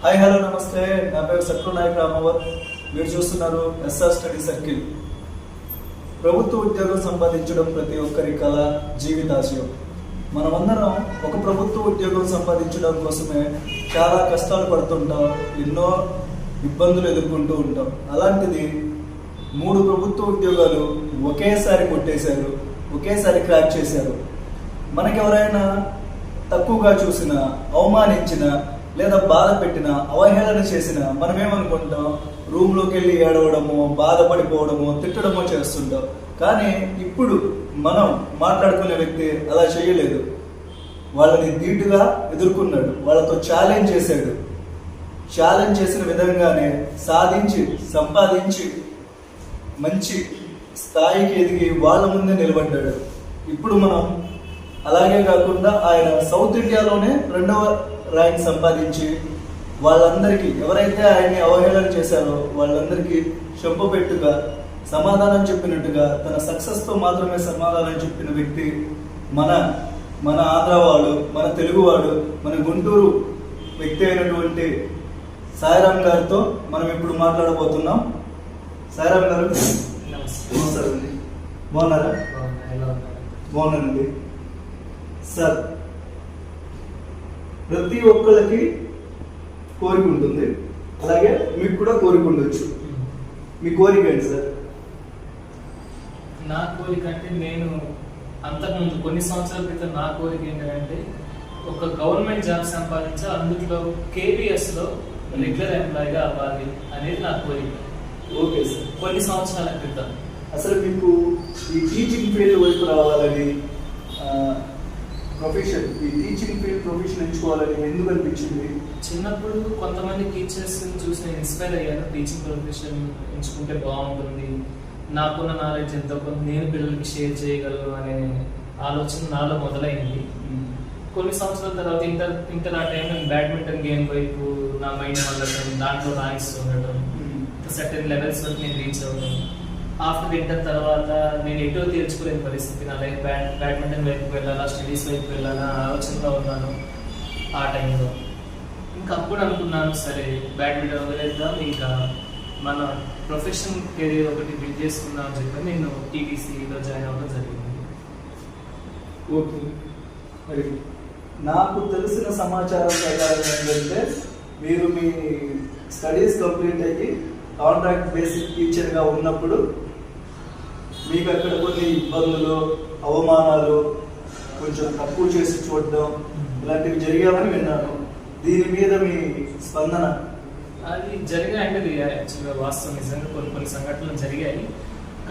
Hi hello నమస్తే, నా పేరు సక్రు నాయక్ రామవర్. మీరు చూస్తున్నారు ఎస్ఆర్ స్టడీ సర్కిల్. ప్రభుత్వ ఉద్యోగం సంపాదించడం ప్రతి ఒక్కరి కళ, జీవితాశయం. మనమందరం ఒక ప్రభుత్వ ఉద్యోగం సంపాదించడం కోసమే చాలా కష్టాలు పడుతుంటాం, ఎన్నో ఇబ్బందులు ఎదుర్కొంటూ ఉంటాం. అలాంటిది 3 ప్రభుత్వ ఉద్యోగాలు ఒకేసారి కొట్టేశారు, ఒకేసారి క్రాక్ చేశారు. మనకెవరైనా తక్కువగా చూసినా, అవమానించినా, లేదా బాధ పెట్టినా, అవహేళన చేసినా మనమేమనుకుంటాం, రూమ్లోకి వెళ్ళి ఏడవడమో, బాధపడిపోవడమో, తిట్టడమో చేస్తుంటాం. కానీ ఇప్పుడు మనం మాట్లాడుకునే వ్యక్తి అలా చేయలేదు. వాళ్ళని ధీటుగా ఎదుర్కొన్నాడు, వాళ్ళతో ఛాలెంజ్ చేశాడు. ఛాలెంజ్ చేసిన విధంగానే సాధించి, సంపాదించి మంచి స్థాయికి ఎదిగి వాళ్ళ ముందే నిలబడ్డాడు. ఇప్పుడు మనం అలాగే కాకుండా ఆయన సౌత్ ఇండియాలోనే 2వ ర్యాంక్ సంపాదించి వాళ్ళందరికీ, ఎవరైతే ఆయన్ని అవహేళన చేశారో వాళ్ళందరికీ చెంపపెట్టుగా సమాధానం చెప్పినట్టుగా, తన సక్సెస్తో మాత్రమే సమాధానం చెప్పిన వ్యక్తి మన ఆంధ్రవాడు, మన తెలుగువాడు, మన గుంటూరు వ్యక్తి అయినటువంటి సాయిరామ్ గారితో మనం ఇప్పుడు మాట్లాడబోతున్నాం. సాయిరామ్ గారు నమస్కారం అండి. బాగున్నారా? బాగున్నానండి. సార్, ప్రతి ఒక్కళ్ళకి కోరిక ఉంటుంది, అలాగే మీకు కూడా కోరిక ఉండొచ్చు. మీ కోరిక ఏంటి సార్? నా కోరిక అంటే, నేను అంతకుముందు కొన్ని సంవత్సరాల క్రితం నా కోరిక ఏంటంటే ఒక గవర్నమెంట్ జాబ్ సంపాదించి అందులో KVSలో రెగ్యులర్ ఎంప్లాయీగా అవ్వాలి అనేది నా కోరిక. Okay sir. కొన్ని సంవత్సరాల క్రితం అసలు మీకు ఈ టీచింగ్ ఫీల్డ్ వైపు రావాలని, ఈ టీచింగ్ ఫీల్డ్ ప్రొఫెషన్ ఎంచుకోవాలని ఎందుకు అనిపించింది? చిన్నప్పుడు కొంతమంది టీచర్స్ చూసి నేను ఇన్స్పైర్ అయ్యాను. టీచింగ్ ప్రొఫెషన్ ఎంచుకుంటే బాగుంటుంది, నాకున్న నాలెడ్జ్ ఎంతో కొంత నేను పిల్లలకి షేర్ చేయగలను అనే ఆలోచన నాలో మొదలైంది. కొన్ని సంవత్సరాల తర్వాత ఇంటర్ ఆ టైం నేను బ్యాడ్మింటన్ గేమ్ వైపు నా మైండ్ వెళ్ళడం, దాంట్లో ర్యాంక్స్ ఉండటం, సర్టెన్ లెవెల్స్ వరకు నేను రీచ్ అవ్వడం. ఆఫ్టర్ ఇంటర్ తర్వాత నేను ఎటో తీర్చుకోలేని పరిస్థితి, నా లైఫ్ బ్యాడ్మింటన్ వైపు వెళ్ళాలా, స్టడీస్ వైపు వెళ్ళాలా ఆలోచనలో ఉన్నాను ఆ టైంలో. ఇంకా అప్పుడు అనుకున్నాను, సరే బ్యాడ్మింటన్ వదిలేద్దాం, ఇంకా మన ప్రొఫెషన్ కెరీర్ ఒకటి బిల్డ్ చేసుకుందాం అని చెప్పి నేను TTCలో జాయిన్ అవ్వడం జరిగింది. ఓకే. మరి నాకు తెలిసిన సమాచారం ప్రకారం ఏంటంటే, మీరు మీ స్టడీస్ కంప్లీట్ అయ్యి కాంట్రాక్ట్ బేసిక్ టీచర్గా ఉన్నప్పుడు మీకు అక్కడ కొన్ని ఇబ్బందులు, అవమానాలు, కొంచెం తక్కువ చేసి చూడడం ఇలాంటివి జరిగామని విన్నాను. దీని మీద మీ స్పందన? అది జరిగాయంటే యాక్చువల్గా వాస్తవం, నిజంగా కొన్ని సంఘటనలు జరిగాయి.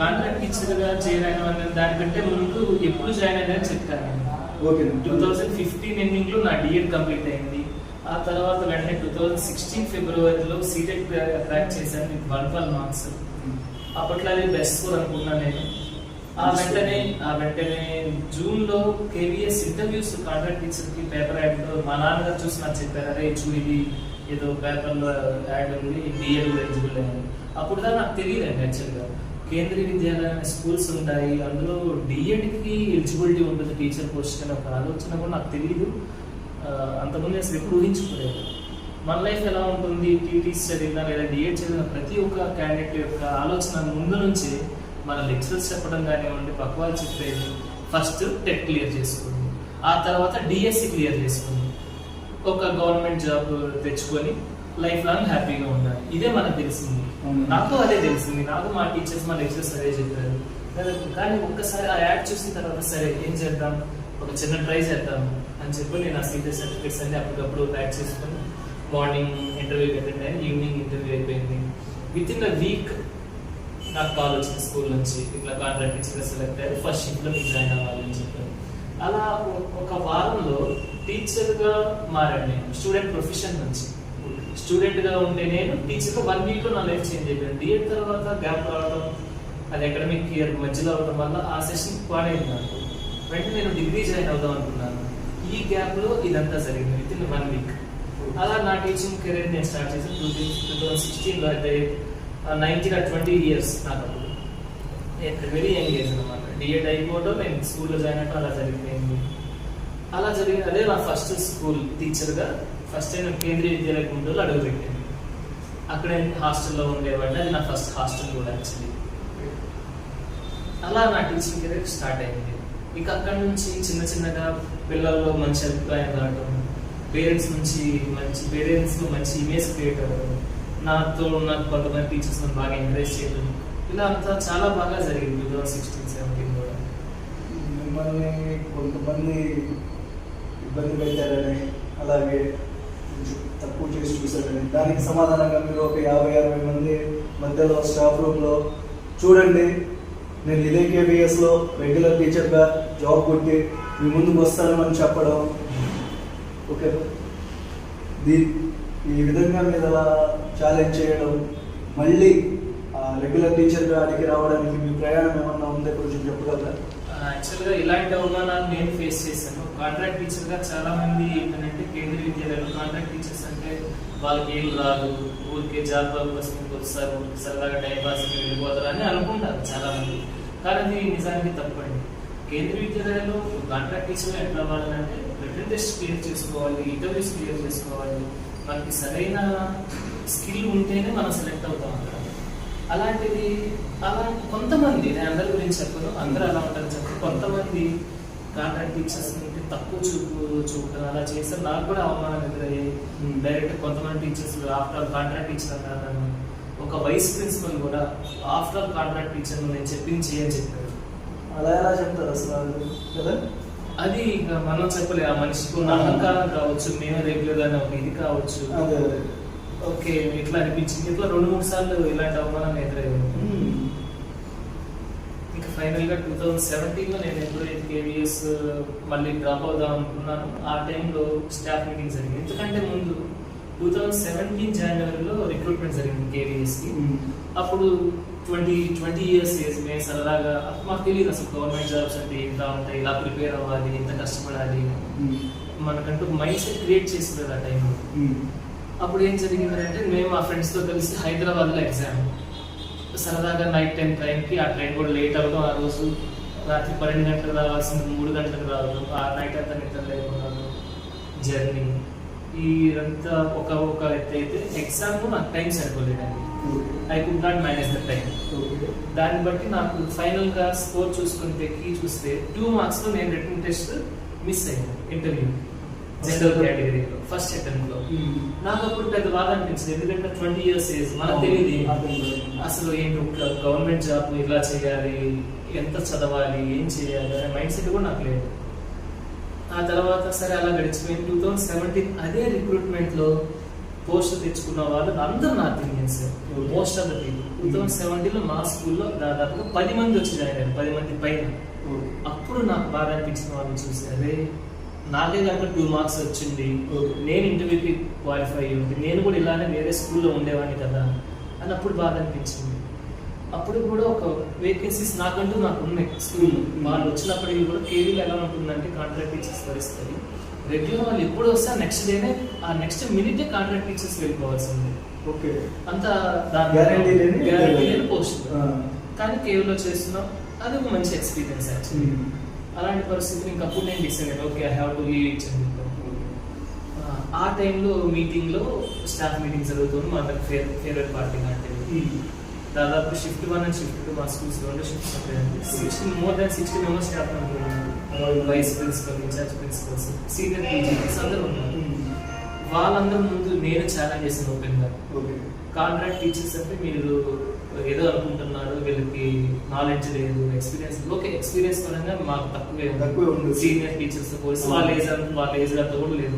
కాంట్రాక్ట్ టీచర్గా జాయిన్ అనే దానికంటే ముందు ఎప్పుడు జాయిన్ అయ్యానని చెప్తాను. ఓకే. 2015 ఎండింగ్లో నా DED కంప్లీట్ అయింది. ఆ తర్వాత వెంటనే 2016 ఫిబ్రవరిలో సీటెట్ క్రాక్ చేశాను విత్ 112 మార్క్స్. అప్పట్లో అది బెస్ట్ స్కోర్ అనుకున్నాను నేను. ఆ వెంటనే జూన్లో KVS ఇంటర్వ్యూస్ కాంట్రాక్ట్ టీచర్కి పేపర్ యాడ్లో మా నాన్నగారు చూసి నాకు చెప్పారు, అరే ఇది ఏదో పేపర్లో యాడ్ ఉంది, DED కూడా ఎలిజిబుల్ అయ్యాను. అప్పుడు దాకా నాకు తెలియదండి. యాక్చువల్గా కేంద్రీయ విద్యాలయ స్కూల్స్ ఉంటాయి, అందులో DEDకి ఎలిజిబిలిటీ ఉంటుంది టీచర్ పోస్ట్ అనే ఒక ఆలోచన కూడా నాకు తెలియదు. అంతకుముందు అసలు ఎప్పుడు ఊహించుకోలేదు. మన లైఫ్ ఎలా ఉంటుంది, TTC చదివినా లేదా DED చదివిన ప్రతి ఒక్క క్యాండిడేట్ యొక్క ఆలోచన ముందు నుంచి మన లెక్చరర్స్ చెప్పడం కానివ్వండి, పక్క వాళ్ళు చెప్పేది, ఫస్ట్ టెట్ క్లియర్ చేసుకుంది, ఆ తర్వాత DSC క్లియర్ చేసుకుంది, ఒక గవర్నమెంట్ జాబ్ తెచ్చుకొని లైఫ్ లాంగ్ హ్యాపీగా ఉండాలి. ఇదే మనకు తెలిసింది. నాకు అదే తెలిసింది, నాకు మా టీచర్స్, మా లెక్చరర్స్ అదే చెప్పారు. కానీ ఒక్కసారి ఆ యాడ్ చూసిన తర్వాత సరే ఏం చేద్దాం, ఒక చిన్న ట్రై చేద్దాం అని చెప్పి నేను ఆ సీటెడ్ సర్టిఫికేట్స్ అన్ని అప్పటికప్పుడు ప్యాక్ చేసుకొని మార్నింగ్ ఇంటర్వ్యూకి అటెండ్ అయ్యాను. ఈవినింగ్ ఇంటర్వ్యూ అయిపోయింది. విత్ ఇన్ అ వీక్ నాకు కాల్ వచ్చింది స్కూల్ నుంచి, ఇట్లా కాంట్రాక్ట్ టీచర్గా సెలెక్ట్ అయ్యారు, ఫస్ట్ షిఫ్ట్లో మీకు జాయిన్ అవ్వాలి అని చెప్పారు. అలా ఒక వారంలో టీచర్గా మారాను నేను. స్టూడెంట్ ప్రొఫెషన్ నుంచి స్టూడెంట్గా ఉంటే నేను టీచర్గా 1 వీక్లో నా లైఫ్ చేంజ్ అయిపోయాను. DED తర్వాత గ్యాప్ రావడం, అది అకాడమిక్ ఇయర్ మధ్యలో అవడం వల్ల ఆ సెషన్ పాడైంది నాకు. వెంటనే నేను డిగ్రీ జాయిన్ అవుదాం అనుకున్నాను. ఈ గ్యాప్లో ఇదంతా జరిగింది విత్ ఇన్ 1 వీక్. అలా నా టీచింగ్ కెరీర్ నేను స్టార్ట్ చేశాను 2016లో. అయితే 20 years నాకు అప్పుడు వెరీ యంగ్ ఏజ్ అనమాట. DED అయిపోవడం, నేను స్కూల్లో జాయిన్ అవ్వడం అలా జరిగిపోయింది. అలా జరిగింది. అదే నా ఫస్ట్ స్కూల్ టీచర్గా ఫస్ట్ నేను కేంద్రీయ విద్యాలయ గుంటూరులో అడుగుపెట్టాను. అక్కడ హాస్టల్లో ఉండేవాడిని, అది నా ఫస్ట్ హాస్టల్ కూడా యాక్చువల్లీ. అలా నా టీచింగ్ కెరీర్ స్టార్ట్ అయింది. ఇక అక్కడ నుంచి చిన్న చిన్నగా పిల్లల్లో మంచి అభిప్రాయం రావడం, పేరెంట్స్ మంచి ఇమేజ్ క్రియేట్ అవ్వడం, నాకు కొంతమంది టీచర్స్ నన్ను బాగా ఎంకరేజ్ చేయడం, ఇలా అంతా చాలా బాగా జరిగింది 2016-17 కూడా. మిమ్మల్ని కొంతమంది ఇబ్బంది పెట్టారని, అలాగే కొంచెం తక్కువ చేసి చూశారని, దానికి సమాధానంగా మీరు ఒక 50-60 మంది మధ్యలో స్టాఫ్ రూమ్లో చూడండి, నేను ఇదే KVSలో రెగ్యులర్ టీచర్గా జాబ్ కొట్టి మీ ముందుకు వస్తాను అని చెప్పడం, ఓకే, ఈ విధంగా మీరు అలా ఛాలెంజ్ చేయడం, మళ్ళీ రెగ్యులర్ టీచర్గా అడిగి రావడానికి మీ ప్రయాణం ఏమన్నా ఉందో కొంచెం చెప్పగలరా? యాక్చువల్గా ఇలాంటి అవమానాలు నేను ఫేస్ చేశాను. కాంట్రాక్ట్ టీచర్గా చాలా మంది ఏంటంటే కేంద్రీయ విద్యాలయంలో కాంట్రాక్ట్ టీచర్స్ అంటే వాళ్ళకి ఏం రాదు, ఊరికే జాబ్ పర్పస్కి వస్తారు, సరదాగా టైం పాస్ వెళ్ళిపోతారు అని అనుకుంటారు చాలా మంది. కానీ అది నిజానికి తప్పండి. కేంద్రీయ విద్యాలయంలో కాంట్రాక్ట్ టీచర్ ఎట్లా అవ్వాలంటే రిటన్ టెస్ట్ క్లియర్ చేసుకోవాలి, ఇంటర్వ్యూస్ క్లియర్ చేసుకోవాలి, మనకి సరైన స్కిల్ ఉంటేనే మనం సెలెక్ట్ అవుతాం అక్కడ. అలాంటిది కొంతమంది, నేను అందరి గురించి చెప్పను, అందరూ అలా ఉంటారని చెప్పి కొంతమంది కాంట్రాక్ట్ టీచర్స్ తక్కువ చూపడం అలా చేస్తారు. నాకు కూడా అవమానం ఎదురయ్యాయి. డైరెక్ట్ కొంతమంది teachers after all contract teacher అన్నారు. ఒక వైస్ ప్రిన్సిపల్ కూడా ఆఫ్టర్ ఆల్ కాంట్రాక్ట్ టీచర్ నేను చెప్పింది చేయని చెప్పారు. అలా ఎలా చెప్తారు అసలు కదా? అది ఇక మనం చెప్పలే, ఆ మనిషికి ఉన్న అహంకారం కావచ్చు, మేము రెగ్యులర్ గానే ఒక ఇది కావచ్చు. ఓకే, ఇట్లా అనిపించింది. ఇట్లా 2-3 సార్లు ఇలాంటి అవమానం ఎదురయ్యింది. ఇక ఫైనల్ గా 2017లో నేను ఎప్పుడైతే KVS మళ్ళీ డ్రాప్ అవుదాం అనుకున్నాను, ఆ టైంలో స్టాఫ్ మీటింగ్ జరిగింది. ఎందుకంటే ముందు 2017 జనవరిలో రిక్రూట్మెంట్ జరిగింది KVS కి. అప్పుడు 20 years ఏజ్, మేము సరదాగా మాకు తెలియదు అసలు గవర్నమెంట్ జాబ్స్ అంటే ఇంత ఉంటాయి, ఇలా ప్రిపేర్ అవ్వాలి, ఇంత కష్టపడాలి, మనకంటూ మైండ్ సెట్ క్రియేట్ చేస్తున్నారు ఆ టైంలో. అప్పుడు ఏం జరిగిందంటే మేము మా ఫ్రెండ్స్తో కలిసి హైదరాబాద్లో ఎగ్జామ్, సరదాగా నైట్ 10 ట్రైన్కి, ఆ ట్రైన్ కూడా లేట్ అవ్వడం, ఆ రోజు రాత్రి 12 గంటలకు రావాల్సింది 3 గంటలకు రావడం, ఆ నైట్ అంతా నిద్ర లేకుండా జర్నీ, ఇదంతా ఒక ఎత్తు అయితే ఎగ్జామ్ నాకు టైం సరిపోలేదండి. I could not manage the time. దాన్ని బట్టి నాకు ఫైనల్గా స్కోర్ చూసుకుని చూస్తే 2 మార్క్స్లో నేను రిటన్ టెస్ట్ మిస్ అయ్యాను, ఇంటర్వ్యూ జనరల్ కేటగిరీలో ఫస్ట్ అటెంప్ట్ లో. నాకు అప్పుడు పెద్ద బాధ అనిపించింది, ఎందుకంటే 20 years ఏజ్, మనకు తెలియదు అసలు ఏంటి గవర్నమెంట్ జాబ్ ఇలా చేయాలి, ఎంత చదవాలి, ఏం చేయాలి అనే మైండ్ సెట్ కూడా నాకు లేదు. ఆ తర్వాత సరే అలా గడిచిపోయింది. 2017 అదే రిక్రూట్మెంట్ లో పోస్ట్ తెచ్చుకున్న వాళ్ళు అందరూ north Indians, most of the people. 2017లో మా స్కూల్లో దాదాపుగా 10 మంది వచ్చి జాయిన్ అయ్యారు, 10 మంది పైన. అప్పుడు నాకు బాధ అనిపించిన వాళ్ళు చూసి, అదే నాకే కనుక 2 మార్క్స్ వచ్చింది, నేను ఇంటర్వ్యూకి క్వాలిఫై అయ్యింది, నేను కూడా ఇలానే వేరే స్కూల్లో ఉండేవాడిని కదా అని అప్పుడు బాధ అనిపించింది. అప్పుడు కూడా ఒక వేకెన్సీస్ నాకు ఉన్నాయి స్కూల్లో. వాళ్ళు వచ్చినప్పటికీ కూడా కేవీలో ఎలా ఉంటుందంటే కాంట్రాక్ట్ టీచర్స్ పరిస్థితి, రెగ్యులర్ వాళ్ళు ఎప్పుడు వస్తే నెక్స్ట్ డేనే, ఆ నెక్స్ట్ మినిటే కాంట్రాక్ట్ టీచర్స్ వెళ్ళిపోవాల్సింది. ఓకే, అంత గ్యారంటీ లేని పోస్ట్. కానీ కేవీలో చేస్తున్నాం, అది ఒక మంచి ఎక్స్పీరియన్స్ యాక్చువల్లీ. అలాంటి పరిస్థితులు ఇంకప్పుడు నేను డిసైడ్ అయ్యాను, okay I have to leave it అని చెప్పాను. ఆ టైంలో మీటింగ్లో స్టాఫ్ మీటింగ్ జరుగుతుంది, మా ఫేర్వెల్ పార్టీ లాంటివి. దాదాపు షిఫ్ట్ 1 అండ్ షిఫ్ట్ 2 మా స్కూల్స్ 2 షిఫ్ట్స్ ఉంటాయండి. more than 60 members స్టాఫ్ ఉంటున్నారు, vice principal, in charge principals, senior teachers అందరూ ఉన్నారు. వాళ్ళందరూ ముందు నేను ఛాలెంజ్ చేశాను ఓపెన్గా, కాంట్రాక్ట్ టీచర్స్ అంటే మీరు ఏదో అనుకుంటున్నారు, వీళ్ళకి నాలెడ్జ్ లేదు, ఎక్స్పీరియన్స్. ఓకే, ఎక్స్పీరియన్స్ పరంగా మాకు తక్కువే ఉంది, సీనియర్ టీచర్స్ పోలీసు వాళ్ళ ఏజ్ అంతా కూడా లేదు,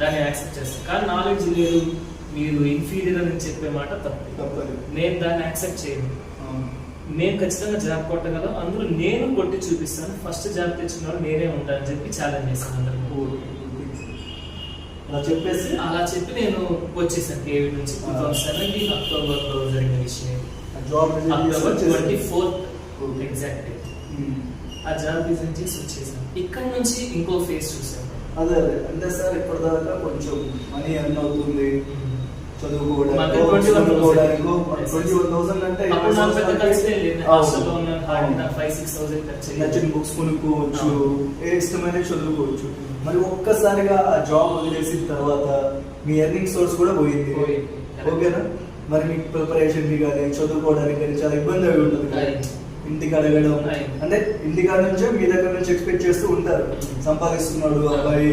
దాన్ని యాక్సెప్ట్ చేస్తాను. కానీ నాలెడ్జ్ లేదు, మీరు ఇన్ఫీరియర్ అని చెప్పే మాట తప్పు. నేను దాన్ని యాక్సెప్ట్ చేయను. నేను ఖచ్చితంగా జాబ్ కొట్టగలను, అందులో నేను కొట్టి చూపిస్తాను, ఫస్ట్ జాబ్ తెచ్చుకున్నాడు నేనే ఉంటానని చెప్పి ఛాలెంజ్ చేస్తాను అందరికీ. అలా చెప్పి నేను వచ్చేసాను కేవీ నుంచి. 2017 అక్టోబర్లో జరిగిన విషయం, అక్టోబర్ 24th ఎగ్జాక్ట్. ఆ జాబ్ రిజైన్ చేసి వచ్చేసాను. ఇక్కడ నుంచి ఇంకో ఫేస్ చూసాను. అదే అంటే సార్ ఇప్పటిదాకా కొంచెం మనీ ఎర్న్ అవుతుంది, చదువుకోవడానికి మంత్లీ 21,000 21,000 అంటే అప్పుడు నాకు పెద్ద ఖర్చే లేదు. అవును. హాస్టల్లో ఉన్నాను, హార్డ్లీ నాకు 5,000-6,000 ఖర్చు అయ్యేది. నచ్చిన బుక్స్ కొనుక్కోవచ్చు, అవును. ఏ ఇష్టమైన చదువుకోవచ్చు. మరి ఒక్కసారిగా ఆ జాబ్ వదిలేసిన తర్వాత మీ ఎర్నింగ్ సోర్స్ కూడా పోయింది. పోయింది. ఓకేనా? మరి మీకు ప్రిపరేషన్ కానీ చదువుకోవడానికి కానీ చాలా ఇబ్బంది అయి ఉంటుంది కదా. అయింది. ఇంటికి అడగడం అయింది. అంటే ఇంటికాడ నుంచే మీ దగ్గర నుంచి ఎక్స్పెక్ట్ చేస్తూ ఉంటారు, సంపాదిస్తున్నాడు అబ్బాయి,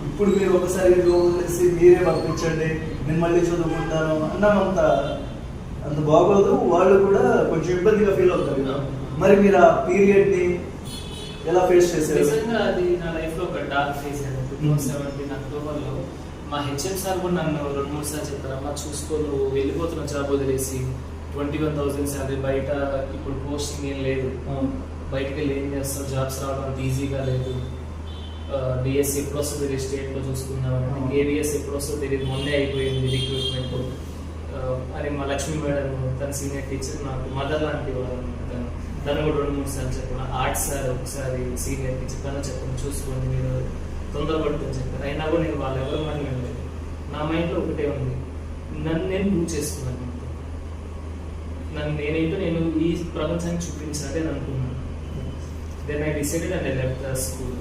ఇప్పుడు మీరు ఒకసారి జాబ్ వదిలేసి మీరే పంపించండి, నేను మళ్ళీ చదువుకుంటాను అన్నంత అంత బాగోదు. వాళ్ళు కూడా కొంచెం ఇబ్బందిగా ఫీల్ అవుతారు కదా. మరి మీరు ఆ పీరియడ్ ని ఎలా ఫేస్ చేశారు? నిజంగా అది నా లైఫ్ లో ఒక డార్క్ ఫేజ్ అండి. 2017 అక్టోబర్ లో మా హెచ్ఎం సార్ కూడా నన్ను 2-3 సార్లు చెప్పారు, అమ్మా చూసుకో, నువ్వు వెళ్ళిపోతున్న జాబ్ వదిలేసి 21,000 శాలరీ, బయట ఇప్పుడు పోస్టింగ్ ఏం లేదు, బయటకు వెళ్ళి ఏం చేస్తావు, జాబ్స్ రావడం అంత ఈజీగా లేదు, డిఎస్సి ఎప్పుడు వస్తుంది తెలియదు, స్టేట్లో చూసుకున్నాం, ఏవిఎస్ ఎప్పుడు వస్తుందో తెలియదు, మొన్నే అయిపోయింది రిక్రూట్మెంట్ అని మా లక్ష్మీ మేడం, తన సీనియర్ టీచర్, నాకు మదర్ లాంటి వాళ్ళు, తను కూడా 2-3 సార్లు చెప్పాను. ఆర్ట్స్ సార్ ఒకసారి సీనియర్ టీచర్, తను చెప్పాను చూసుకోండి మీరు తొందరపడుతుంది చెప్పారు. అయినా కూడా నేను వాళ్ళు ఎవరు మాట వినలేదు. నా మైండ్లో ఒకటే ఉంది, నన్ను నేను ప్రూవ్ చేసుకున్నాను, నన్ను నేనేంటో నేను ఈ ప్రపంచానికి చూపించాలి అని అనుకున్నాను. Then I decided and I left the school.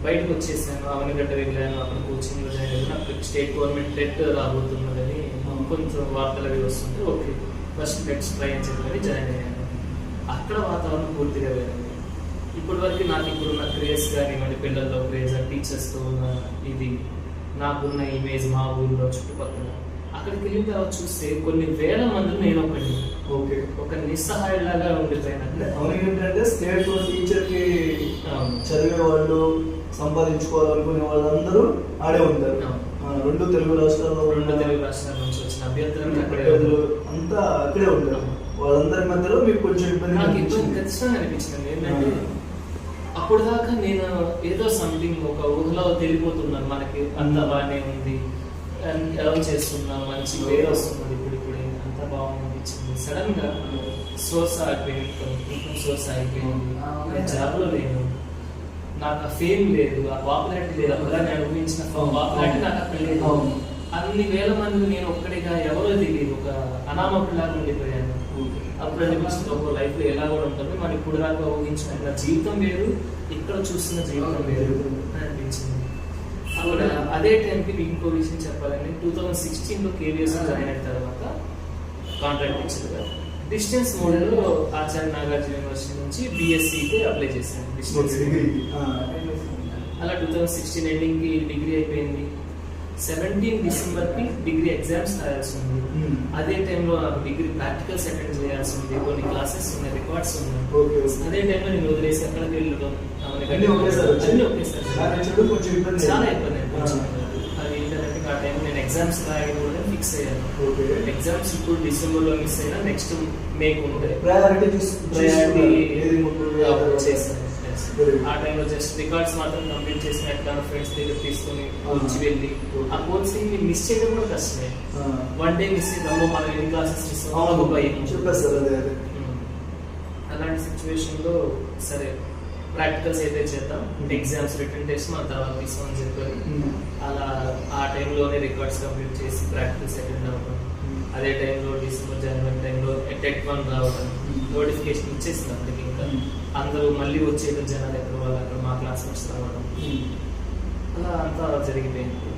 బయటకు వచ్చేసాను, అవనిగడ్డ వెళ్ళాను, అక్కడ కోచింగ్లో జాయిన్ అయ్యాను. అక్కడ స్టేట్ గవర్నమెంట్ టెట్ రాబోతున్నదని కొంచెం వార్తలు అవి వస్తుంటే ఓకే ఫస్ట్ టెట్స్ ట్రై అని చెప్పి జాయిన్ అయ్యాను. అక్కడ వాతావరణం పూర్తిగా వేరే. ఇప్పటి వరకు నాకు ఇప్పుడున్న క్రేజ్ కానివ్వండి, పిల్లల్లో క్రేజ్, టీచర్స్తో ఉన్న ఇది, నాకున్న ఇమేజ్ మా ఊళ్ళో చుట్టుపక్కల, అక్కడికి వెళ్ళిన తర్వాత చూస్తే కొన్ని వేల మంది నేను ఒకటి ఓకే ఒక నిస్సహాయులాగా ఉండిపోయాను. ఏంటంటే స్టేట్ టీచర్ కి చదివే వాళ్ళు, సంపాదించుకోవాలనుకునే వాళ్ళందరూ ఆడే ఉంటారు. రెండు తెలుగు రాష్ట్రాల నుంచి వచ్చిన అభ్యర్థులు అంతా అక్కడే ఉంటారు. వాళ్ళందరి మధ్యలో మీకు కొంచెం నాకు ఇబ్బంది ఇబ్బంది ఖచ్చితంగా అనిపించింది. ఏంటంటే అప్పుడు దాకా నేను ఏదో సంథింగ్ ఒక ఊహలో తెలిపోతున్నాను, మనకి అంత బాగానే ఉంది, ఎర్న్ చేస్తున్నాం, మంచి పేరు వస్తున్నది, ఇప్పుడు అంత బాగుంది అనిపించింది. సడన్ గా సోర్స్ ఆగిపోయింది, ఇన్కమ్ సోర్స్ ఆగిపోయింది, నేను జాబ్లో లేను, నాకు ఆ ఫేమ్ లేదు, ఆ పాపులారిటీ లేదు, అప్పుడు నేను అనుభవించిన పాపులారిటీ నాకు అక్కడ లేదు. అన్ని వేల మంది నేను ఒక్కడిగా ఎవరో తెలియదు, ఒక అనామకులాగా ఉండిపోయాను. అప్పుడు అనిపించింది ఒక లైఫ్ లో ఎలా కూడా ఉంటుంది, మనం ఇప్పుడు దాకా ఊహించుకున్న జీవితం వేరు, ఇక్కడ చూస్తున్న జీవితం వేరు అని అనిపించింది. అప్పుడు అదే టైంకి మీకు ఇంకో విషయం చెప్పాలండి, 2016లో కేవీఎస్ జాయిన్ అయిన తర్వాత కాంట్రాక్ట్ టీచర్గా డిస్టెన్స్ మోడల్లో ఆచార్య నాగార్జున యూనివర్సిటీ నుంచి బిఎస్సికి అప్లై చేశాను డిస్టెన్స్. అలా 2016 ఎండింగ్కి డిగ్రీ అయిపోయింది. 17 డిసెంబర్కి డిగ్రీ ఎగ్జామ్స్ రాయాల్సి ఉంది. అదే టైంలో నాకు డిగ్రీ ప్రాక్టికల్స్ అటెండ్ చేయాల్సి ఉంది, కొన్ని క్లాసెస్ ఉన్నాయి, రికార్డ్స్ ఉన్నాయి. అదే టైంలో నేను వదిలేసి అక్కడికి వెళ్ళడం చాలా ఇబ్బంది అనిపించింది. అది ఏంటంటే ఆ టైం నేను ఎగ్జామ్స్ రాయడం కూడా ఫిక్స్ అయ్యాను. ఎగ్జామ్స్ ఇప్పుడు డిసెంబర్లో మిస్ అయినా నెక్స్ట్ మేకు ఉంటాయి, ప్రయారిటీ చేస్తాను. ఆ టైంలో జస్ట్ రికార్డ్స్ మాత్రం కంప్లీట్ చేసిన ఎట్లా ఫ్రెండ్స్ దగ్గర తీసుకొని వచ్చి వెళ్ళి ఆ కోర్సింగ్ మిస్ చేయడం కూడా కష్టమే. వన్ డే మిస్ అయ్యాము, మనం ఎన్ని క్లాసెస్ మిస్ అవ్వాలి. అలాంటి సిచ్యువేషన్ లో సరే ప్రాక్టికల్స్ అయితే చేద్దాం, ఎగ్జామ్స్ రిటర్న్ టెస్ట్ మన తర్వాత తీసుకోమని చెప్పారు. అలా ఆ టైంలోనే రికార్డ్స్ కంప్లీట్ చేసి ప్రాక్టికల్స్ అటెండ్ అవ్వడం. అదే టైంలో డిసెంబర్ జనవరి టైంలో టెట్ 1 రావడం, నోటిఫికేషన్ ఇచ్చేసింది. అప్పటికి ఇంకా అందరూ మళ్ళీ వచ్చేయడం, జనాలు ఎక్కడ వాళ్ళు అక్కడ మా క్లాస్మేట్స్ రావడం, అలా అంతా జరిగిపోయింది.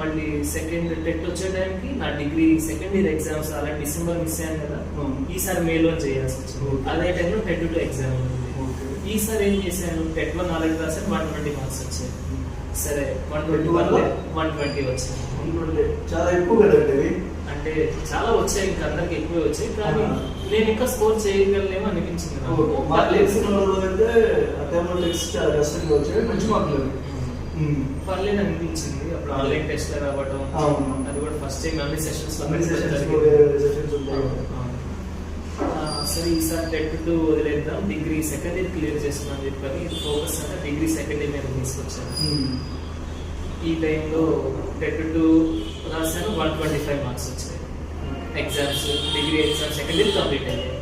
మళ్ళీ సెకండ్ టెట్ వచ్చే టైంకి నా డిగ్రీ సెకండ్ ఇయర్ ఎగ్జామ్స్ అలా డిసెంబర్ మిస్ అయ్యాను కదా, ఈసారి మేలో చేయాల్సి వచ్చింది. అదే టైంలో టెట్ 2 ఎగ్జామ్ ఉంది. ఈసారి ఏం చేశాను, టెట్ 1 4 రాసాను, 120 మార్క్స్ వచ్చాయి. సరే 120 వచ్చింది. చాలా ఎక్కువ కదండి, అంటే చాలా వచ్చాయి, ఇంకా అందరికి ఎక్కువే వచ్చాయి, కానీ నేను ఇంకా స్కోర్ చేయగలనేమో అనిపించింది. పర్లేదు అనిపించింది. అప్పుడు ఆన్లైన్ టెస్ట్ రావడం, అది కూడా ఫస్ట్ టైం అన్ని సెషన్స్ సరే ఈసారి టెట్ 2 వదిలేద్దాం, డిగ్రీ సెకండ్ ఇయర్ క్లియర్ చేసుకున్నాను చెప్పని ఇది ఫోకస్ అంటే డిగ్రీ సెకండ్ ఇయర్ మీద తీసుకొచ్చాను. ఈ టైంలో టెట్ 2 రాశాను, 125 మార్క్స్ వచ్చాయి. Exams degree exam second year complete అయ్యాయి.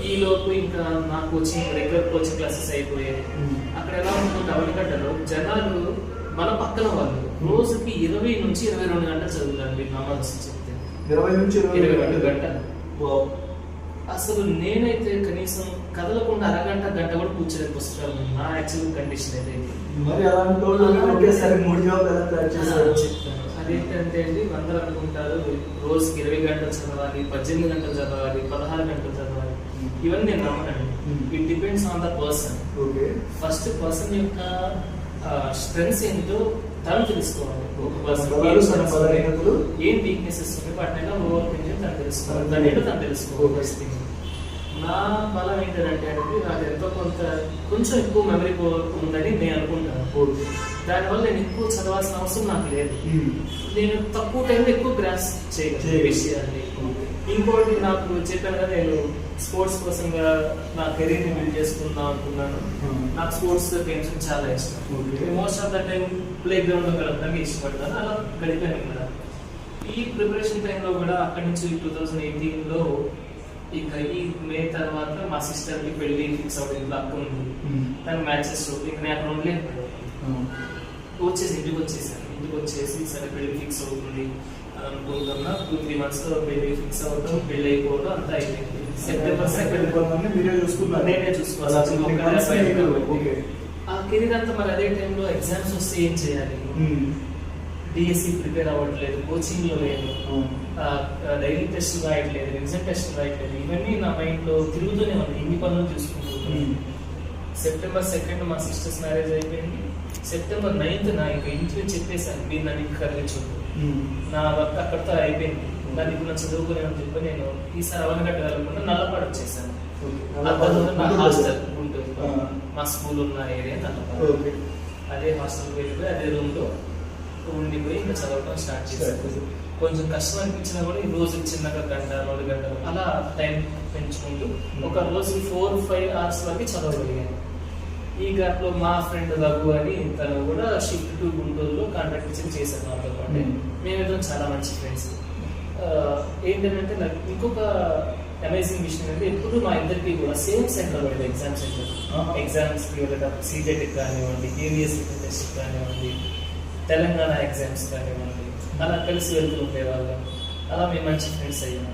ఈ లోపు ఇంకా నా కోచింగ్ రెగ్యులర్ కోచింగ్ క్లాసెస్ అయిపోయాయి. అక్కడ ఎలా ఉంటుంది, అవనిగడ్డలో జనాలు మన పక్కన వాళ్ళు రోజుకి 20 నుంచి 22 గంటలు చదువుతారు. మీరు నమ్మాల్సి చెప్తే 20 నుంచి 22 గంటలు. అసలు నేనైతే కనీసం కదలకుండా అరగంట గంట కూడా కూర్చోలేదు పుస్తకాలు. నా యాక్చువల్ కండిషన్ ఏదైతే మరి అలాంటి వాళ్ళు ఒకేసారి 3 జాబ్లు ఎలా క్రాక్ చేశారు చెప్తాను. అదేంటంటే అండి, అందరూ అనుకుంటారు రోజుకి 20 గంటలు చదవాలి, 18 గంటలు చదవాలి, 16 గంటలు చదవాలి. ఇవన్నీ నేను నమ్మనండి. It depends on the person. First person యొక్క స్ట్రెంగ్స్ ఏంటో తను తెలుసుకోవాలి. ఒక పర్సన్ ఏం వీక్నెసెస్ ఉన్నాయి వాటిని ఎలా ఓవర్కమ్ చేయాలి తను తెలుసుకోవాలి. దాని ఏంటో తను తెలుసుకోవాలి. నా బలం ఏంటంటే అండి, నాకు ఎంతో కొంచెం ఎక్కువ మెమరీ ఉందని నేను అనుకుంటాను. దానివల్ల నేను ఎక్కువ చదవాల్సిన అవసరం నాకు లేదు. నేను తక్కువ టైంలో ఎక్కువ గ్రాస్ చేయగలను విషయాన్ని. ఇంకోటి నాకు చెప్పాను కదా, నేను స్పోర్ట్స్ కోసంగా నా కెరీర్ని బిల్డ్ చేసుకుందాం అనుకున్నాను. నాకు స్పోర్ట్స్ గేమ్స్ చాలా ఇష్టం. Most of the time play గ్రౌండ్లో గడపడానికి ఇష్టపడతాను. అలా గడిపాను కూడా. ఈ ప్రిపరేషన్ టైంలో కూడా అక్కడి నుంచి 2018లో ఇక ఈ మే తర్వాత మా సిస్టర్కి పెళ్లి ఫిక్స్ అవుతుంది. అక్క ఉంది, తను మ్యాచెస్ ఇక నేను అక్కడ ఉండలేదు. ఇంటికి వచ్చేసి సరే పెళ్లి ఫిక్స్ అవుతుంది అనుకుంటున్నా. 2-3 months లో పెళ్లి ఫిక్స్ అవడం, పెళ్లి అయిపోవడం అంతా అయిపోయింది. సెప్టెంబర్ 2 నేనే చూసుకోవాలి. ఆ కెరీర్ అంతా. మరి అదే టైంలో ఎగ్జామ్స్ వస్తే ఏం చేయాలి? డిఎస్సి ప్రిపేర్ అవ్వట్లేదు, కోచింగ్ లో లేదు, డైలీ టెస్ట్ రాయట్లేదు, రివిజన్ టెస్ట్ రాయట్లేదు. ఇవన్నీ నా మైండ్ లో తిరుగుతూనే ఉన్నాయి. ఇన్ని పనులు చూసుకుంటూ సెప్టెంబర్ 2 మా సిస్టర్స్ మ్యారేజ్ అయిపోయింది. సెప్టెంబర్ 9 నా ఇంకా ఇంట్లో చెప్పేశాను, మీరు నన్ను ఇంకా కదిలించు, నా వర్క్ అక్కడితో అయిపోయింది, నన్ను ఇప్పుడు నా చదువుకునేమని చెప్పి నేను ఈసారి అవనగడ్డ వెళ్ళకుండా నల్లపాడు వచ్చేసాను. నా హాస్టల్ గుంటూరు, మా స్కూల్ ఉన్న ఏరియా నల్లపాడు. అదే హాస్టల్కి వెళ్ళిపోయి అదే రూమ్ లో ఉండిపోయి ఇంకా చదవడం స్టార్ట్ చేశాను. కొంచెం కష్టం అనిపించినా కూడా ఈ రోజు చిన్నగా గంట 2 గంటలు అలా టైం పెంచుకుంటూ ఒక రోజు 4-5 hours వరకు చదవగలిగాను. ఈ గ్యాప్ లో మా ఫ్రెండ్ రఘు అని తను కూడా షిఫ్ట్ టు గుంటూరులో కాంట్రాక్ట్ టీచర్ చేశాను నాతో పాటు. మేమిద్దరం చాలా మంచి ఫ్రెండ్స్. ఏంటంటే నాకు ఇంకొక అమేజింగ్ విషయం అంటే, ఎప్పుడు మా ఇద్దరికి కూడా సేమ్ సెంటర్ పడేది. ఎగ్జామ్స్ కి వెళ్ళటం, సీటెట్ కానివ్వండి, ఏవిఎస్ టెస్ట్ కానివ్వండి, తెలంగాణ ఎగ్జామ్స్ కానివ్వండి, అలా కలిసి వెళ్తూ ఉండేవాళ్ళం. అలా మేము మంచి ఫ్రెండ్స్ అయ్యాము.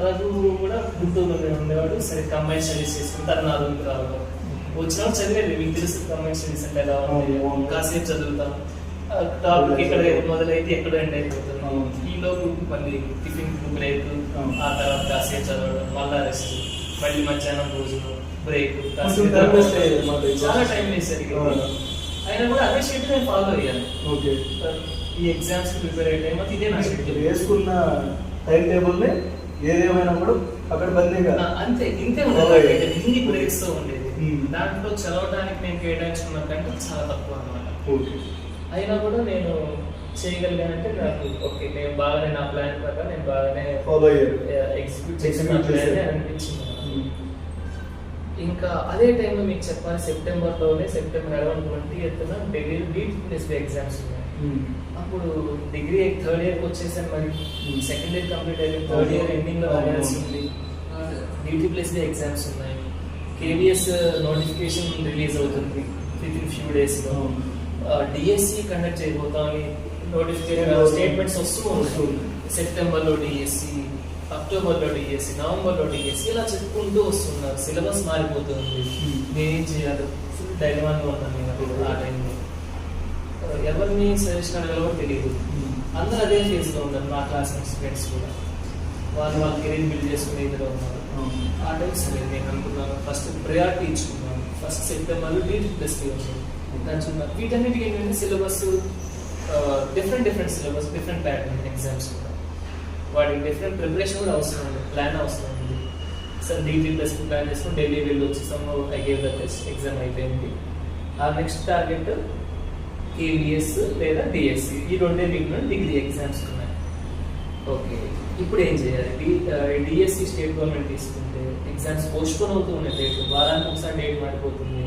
రఘు కూడా గుంటూరులోనే ఉండేవాడు. సరే కంబైన్ స్టడీస్ చేసుకుని తను నా రూమ్కి రావడం, వచ్చినా చదివేది. మీకు తెలుసు కంబైన్ స్టడీస్ అంటే ఎలా ఉంది, కాసేపు చదువుతాం, టాపిక్ ఎక్కడ మొదలైతే ఎక్కడ ఎండ్ అయిపోతుంది. ఈలోపు మళ్ళీ టిఫిన్ బ్రేక్, ఆ తర్వాత కాసేపు చదవడం, మళ్ళా రెస్ట్, మళ్ళీ మధ్యాహ్నం భోజనం, బ్రేక్, చాలా టైం వేసారు. అయినా కూడా అదే షెడ్యూల్ నేను ఫాలో అయ్యాను. ఈ ఎగ్జామ్స్ ప్రిపేర్ అయ్యే టైం అది ఇదే నా షెడ్యూల్. వేసుకున్న టైం టేబుల్ ఏదేమైనా కూడా అక్కడ బందీగా అంతే, ఇంతే ఉండేది. ఇన్ని బ్రేక్స్ తో ఉండేది. దాంట్లో చదవడానికి నేను కేటాయించుకున్న కంటే చాలా తక్కువ అన్నమాట. అయినా కూడా నేను చేయగలిగానంటే నాకు ఓకే, నేను బాగానే నా ప్లాన్ ప్రకారం నేను బాగానే ఎగ్జిక్యూట్ చేసిన అనిపించింది. ఇంకా అదే టైంలో మీకు చెప్పాలి, సెప్టెంబర్ 11-20 డిగ్రీ ఎగ్జామ్స్ ఉన్నాయి. అప్పుడు డిగ్రీ 3rd year వచ్చేసాను. మరి 2nd year కంప్లీట్ అయిపోయింది. 3rd year ఎండింగ్ లో అవేర్నెస్ ఉంది. DT+D ఎగ్జామ్స్ ఉన్నాయి. KVS నోటిఫికేషన్ రిలీజ్ అవుతుంది విత్ ఇన్ ఫ్యూ డేస్ లో. డిఎస్సి కండక్ట్ చేయబోతామని నోటిఫికేషన్ స్టేట్మెంట్స్ వస్తూ ఉన్నాయి. సెప్టెంబర్లో డిఎస్సి, అక్టోబర్లో డిఎస్సి, నవంబర్లో డిఎస్సి, ఇలా చెప్పుకుంటూ వస్తున్నారు. సిలబస్ మారిపోతుంది. నేనేం చేయాలి, ఫుల్ డైలమాలో ఉన్నాను నేను ఆ టైంలో. ఎవరిని సజెషన్ అడగాలో తెలియదు. అందరూ అదే ఫేజ్ లో ఉన్నారు. నా క్లాస్ ఫ్రెండ్స్ కూడా వాళ్ళ కెరీర్ బిల్డ్ చేసుకునే ఇదిలో ఉన్నారు. ఆ టైం సరే నేను అనుకున్నాను, ఫస్ట్ ప్రయారిటీ ఇచ్చుకున్నాను. ఫస్ట్ సెప్టెంబర్లో DT+D వచ్చింది. వీటన్నిటికీ ఏంటంటే syllabus different syllabus, different pattern exams కూడా, వాటికి డిఫరెంట్ ప్రిపరేషన్ కూడా అవసరం ఉంది, ప్లాన్ అవసరం ఉంది. సార్ DT+D ప్లాన్ చేసుకుని ఢిల్లీ వెళ్ళి వచ్చేసాము. I gave the test, exam అయిపోయింది. ఆ నెక్స్ట్ టార్గెట్ KVS లేదా DSC, ఈ 2 వీక్లో డిగ్రీ ఎగ్జామ్స్ ఉన్నాయి. ఓకే, ఇప్పుడు ఏం చేయాలి? DSC స్టేట్ గవర్నమెంట్ తీసుకుంటే ఎగ్జామ్స్ పోస్ట్పోన్ అవుతూ ఉన్నాయి. డేట్ వారానికి ఒకసారి డేట్ మారిపోతుంది,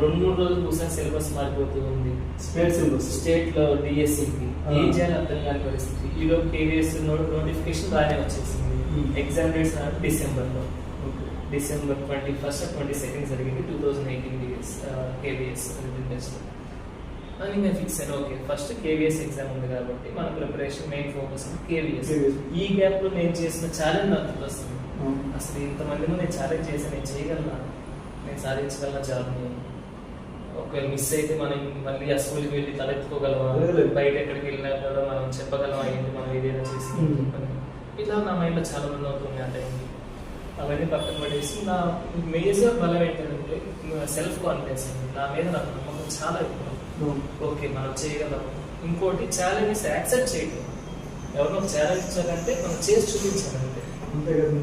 2-3 రోజులకు ఒకసారి సిలబస్ మారిపోతూ ఉంది. స్టేట్ లో DSCకి ఏం చేయాలి అర్థం కాని పరిస్థితి. ఈలోపు KVS నోటిఫికేషన్ రానే వచ్చేసింది. ఎగ్జామ్ డేట్స్ డిసెంబర్లో, డిసెంబర్ 21st or 22nd జరిగింది 2018 KVS. అని నేను ఫిక్స్ అయ్యాను. ఓకే, ఫస్ట్ కేవీఎస్ ఎగ్జామ్ ఉంది కాబట్టి మన ప్రిపరేషన్ మెయిన్ ఫోకస్ కేవీఎస్. ఈ గ్యాప్ లో నేను చేసిన ఛాలెంజ్ నాకు వస్తుంది. అసలు ఇంతమంది నేను ఛాలెంజ్ చేసి నేను చేయగలనా, నేను సాధించగలనా జాబ్ని, ఒకవేళ మిస్ అయితే మనం మళ్ళీ అసలుకి వెళ్ళి తలెత్తుకోగలమా, బయట ఎక్కడికి వెళ్ళినా కూడా మనం చెప్పగలమా ఏంటి మనం ఏదైనా చేసి, ఇలా నా మైండ్లో చాలా మంది అవుతుంది ఆ టైంకి. అవన్నీ పక్కన పడేసి నా మేజర్ బలం ఏంటంటే సెల్ఫ్ కాన్ఫిడెన్స్ అండి. నా మీద నాకు నమ్మకం చాలా ఎక్కువ. ఓకే మనం చేయగలం. ఇంకోటి ఛాలెంజెస్ యాక్సెప్ట్ చేయడం. ఎవరినో ఒక ఛాలెంజ్ ఇచ్చారంటే మనం చేసి చూపించాలంటే అంతే కదా.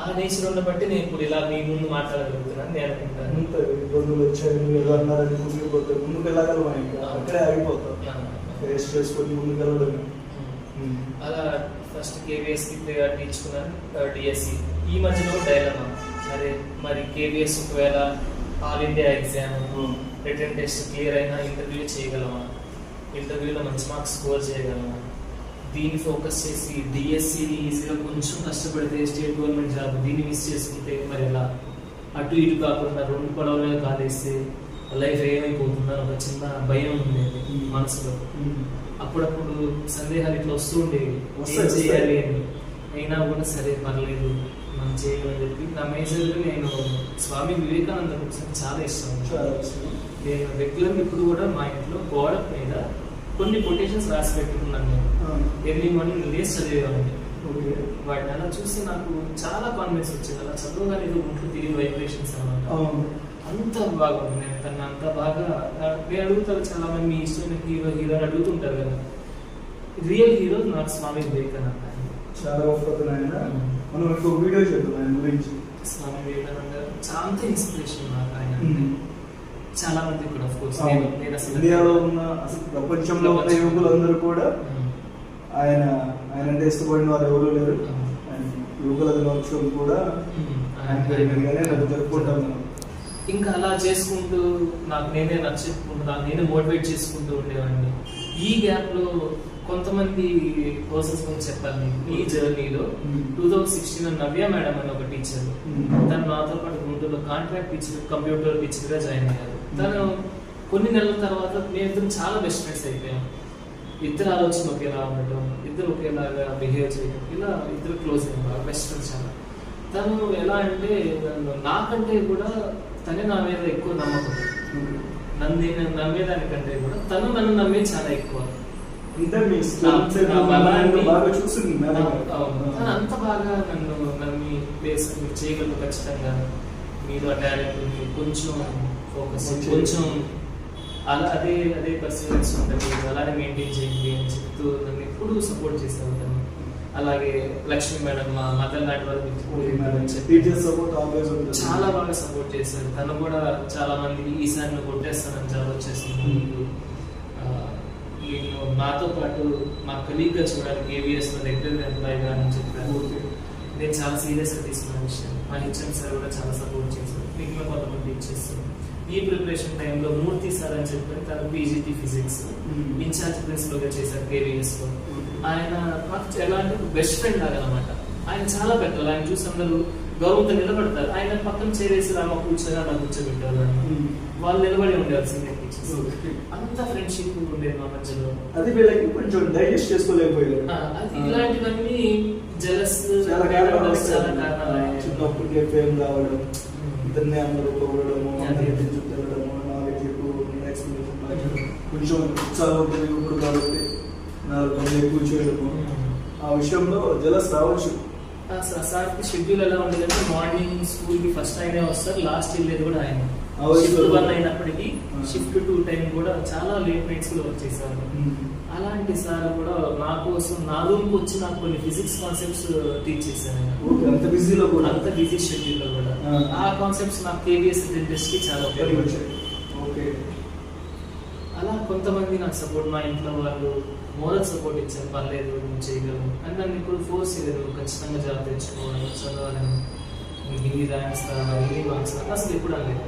ఆ నేచర్ ఉన్న బట్టి నేను ఇప్పుడు ఇలా మీ ముందు మాట్లాడగలుగుతున్నాను నేను అనుకుంటాను. ఇబ్బందులు వచ్చాయి ఏదో అన్నారని ముందుకు ముందుకు వెళ్ళగలమా, అక్కడే ఆగిపోతాం. ఫేస్ చేసుకొని ముందుకు వెళ్ళడం. అలా ఫస్ట్ కేవీఎస్ కి తీర్చుకున్నాను. డిఎస్సి ఈ మధ్యలో డైలమా, అరే మరి కేవీఎస్ ఒకవేళ all India exam return test clear అయినా ఇంటర్వ్యూ చేయగలమా, ఇంటర్వ్యూలో మంచి మార్క్స్ స్కోర్ చేయగలమా, దీన్ని ఫోకస్ చేసి డిఎస్సిని ఈజీగా కొంచెం కష్టపడితే స్టేట్ గవర్నమెంట్ జాబ్ దీన్ని మిస్ చేసుకుంటే మరి ఎలా, అటు ఇటు కాకుండా రెండు పడవలుగా కాలేస్తే లైఫ్ ఏమైపోతుందని ఒక చిన్న భయం ఉండేది మనసులో. అప్పుడప్పుడు సందేహాలు ఇట్లా వస్తూ ఉండేవి, ఏం చేయాలి అని. అయినా కూడా సరే పర్లేదు మనం చేయగలని చెప్పి నా మేజర్గా నేను స్వామి వివేకానంద బుక్స్ చాలా ఇష్టం. నేను రెగ్యులర్గా ఇప్పుడు కూడా మా ఇంట్లో గోడ మీద కొన్ని కొటేషన్స్ రాసి పెట్టుకున్నాను. నేను ఎర్లీ మార్నింగ్ లేస్ చదివేవాడిని. వాటిని అలా చూసి నాకు చాలా కాన్ఫిడెన్స్ వచ్చింది. అలా చదువుగానే ఏదో ఒంట్లో తిరిగి వైబ్రేషన్స్ అనమాట. అంత బాగుంది. నేను తను అంత బాగా నేను అడుగుతారు చాలా మంది మీ ఇష్టమైన హీరో హీరో అని అడుగుతుంటారు కదా. రియల్ హీరో నాకు స్వామి వివేకానంద. చాలా గొప్పది ఆయన. మనం ఇంకొక వీడియో చేద్దాం ఆయన గురించి. స్వామి వివేకానంద చాలా ఇన్స్పిరేషన్ నాకు ఆయన. చాలా మంది కూడా ఆఫ్ కోర్స్ నేను అసలు ఇండియాలో ఉన్న అసలు ప్రపంచంలో ఉన్న యువకులందరూ కూడా ఆయన అంటే ఇష్టపడిన వాళ్ళు ఎవరూ లేరు. యువకుల దినోత్సవం కూడా జరుపుకుంటాం. ఇంకా అలా చేసుకుంటూ నాకు నేనే నచ్చుకుంటూ నాకు నేనే మోటివేట్ చేసుకుంటూ ఉండేవాడిని. ఈ గ్యాప్ లో కొంతమంది కోర్సెస్ గురించి చెప్పాలి. ఈ జర్నీలో 2016 నవ్య మేడం అని ఒక టీచర్, తను నాతో పాటు గుంటూరులో కాంట్రాక్ట్ టీచర్ కంప్యూటర్ టీచర్ గా జాయిన్ అయ్యారు. తను కొన్ని నెలల తర్వాత మేమిద్దరం చాలా బెస్ట్ ఫ్రెండ్స్ అయిపోయాం. ఇద్దరు ఆలోచన ఒకేలా ఉండటం, ఇద్దరు ఒకేలాగా బిహేవ్ చేయడం, ఇలా ఇద్దరు క్లోజ్ అయ్యారు, బెస్ట్ ఫ్రెండ్స్ చాలా. తను ఎలా అంటే నాకంటే కూడా తనే నా మీద ఎక్కువ నమ్మకం. నన్ను నమ్మేదానికంటే కూడా తను నన్ను నమ్మేది చాలా ఎక్కువ. అంత బాగా నన్ను నమ్మి మీరు చేయగలరు ఖచ్చితంగా, మీరు ఆ టాలెంట్ ఉంది, కొంచెం ఫోకస్ కొంచెం అలా అదే పర్సనల్స్ ఉంటుంది, అలానే మెయింటైన్ చేయండి అని చెప్తూ నన్ను ఎప్పుడు సపోర్ట్ చేస్తూ ఉంటాను. అలాగే లక్ష్మి మేడం మా మదర్ లాంటి వాళ్ళు చాలా బాగా సపోర్ట్ చేశారు. తను కూడా చాలా మందికి ఈసారి నువ్వు కొట్టేస్తానని జాబ్ వచ్చేస్తుంది, నేను నాతో పాటు మా కలీగ్గా చూడాలి కేవీఎస్ లో రెగ్యులర్ ఎంప్లాయీగా అని చెప్పారు. నేను చాలా సీరియస్గా తీసుకున్న విషయం. మా హెచ్ఎం సార్ కూడా చాలా సపోర్ట్ చేశారు. మిగిలిన కొంతమంది ఇచ్చేస్తారు. ఈ ప్రిపరేషన్ టైంలో మూర్తి సార్ అని చెప్పి తను పీజీటీ ఫిజిక్స్ ఇన్ఛార్జ్ ప్రిన్సిపల్ గా చేశారు కేవీఎస్ లో. ఆయన నాకు ఎలా అంటే బెస్ట్ ఫ్రెండ్ లాగా అనమాట. ఆయన చాలా పెద్దలు, ఆయన చూసి అందరూ గౌరవంతో నిలబడతారు. ఆయన పక్కన చేరేసి రామ కూర్చొని అలా కూర్చోబెట్టారు. వాళ్ళు నిలబడి ఉండేవారు సీనియర్ టీచర్స్. అంత ఫ్రెండ్షిప్ ఉండేది మా మధ్యలో. అది వీళ్ళకి కొంచెం డైజెస్ట్ చేసుకోలేకపోయారు. అది ఇలాంటివన్నీ జలస్ చాలా కారణాలు. చిన్నప్పటికే ఫేమ్ రావడం, ఇద్దరిని అందరూ పొగడము, తిరగడము, నాలెడ్జ్ కొంచెం ఉత్సాహం ఇప్పుడు కాబట్టి 4 మంది ఎక్కువ చేయడము, ఆ విషయంలో జలస్ రావచ్చు. సార్కి షెడ్యూల్ ఎలా ఉండేదంటే మార్నింగ్ స్కూల్ కి ఫస్ట్ ఆయనే వస్తారు, లాస్ట్ వెళ్ళేది కూడా ఆయన. షిఫ్ట్ 1 అయినప్పటికీ షిఫ్ట్ 2 టైం కూడా చాలా లేట్ నైట్స్ లో వర్క్ చేశారు. అలాంటి సార్ కూడా నా కోసం నా రూమ్కి వచ్చి నాకు కొన్ని ఫిజిక్స్ కాన్సెప్ట్స్ టీచ్ చేశాను. అంత బిజీలో కూడా, అంత బిజీ షెడ్యూల్ లో కూడా ఆ కాన్సెప్ట్స్ నాకు కేవీఎస్ ఇంట్రెస్ట్ కి చాలా ఉపయోగపడ్డాయి. అలా కొంతమంది నాకు సపోర్ట్, మా ఇంట్లో వాళ్ళు మోరల్ సపోర్ట్ ఇచ్చారు. పర్లేదు నువ్వు చేయగలవు అని నన్ను ఇప్పుడు ఫోర్స్ చేయలేదు. ఖచ్చితంగా జాబ్ తెచ్చుకోవాలి, చదవాలని, హిందీ ర్యాంక్స్ రావాలి, హిందీ మార్క్స్ రావాలి అసలు ఎప్పుడు అనలేదు.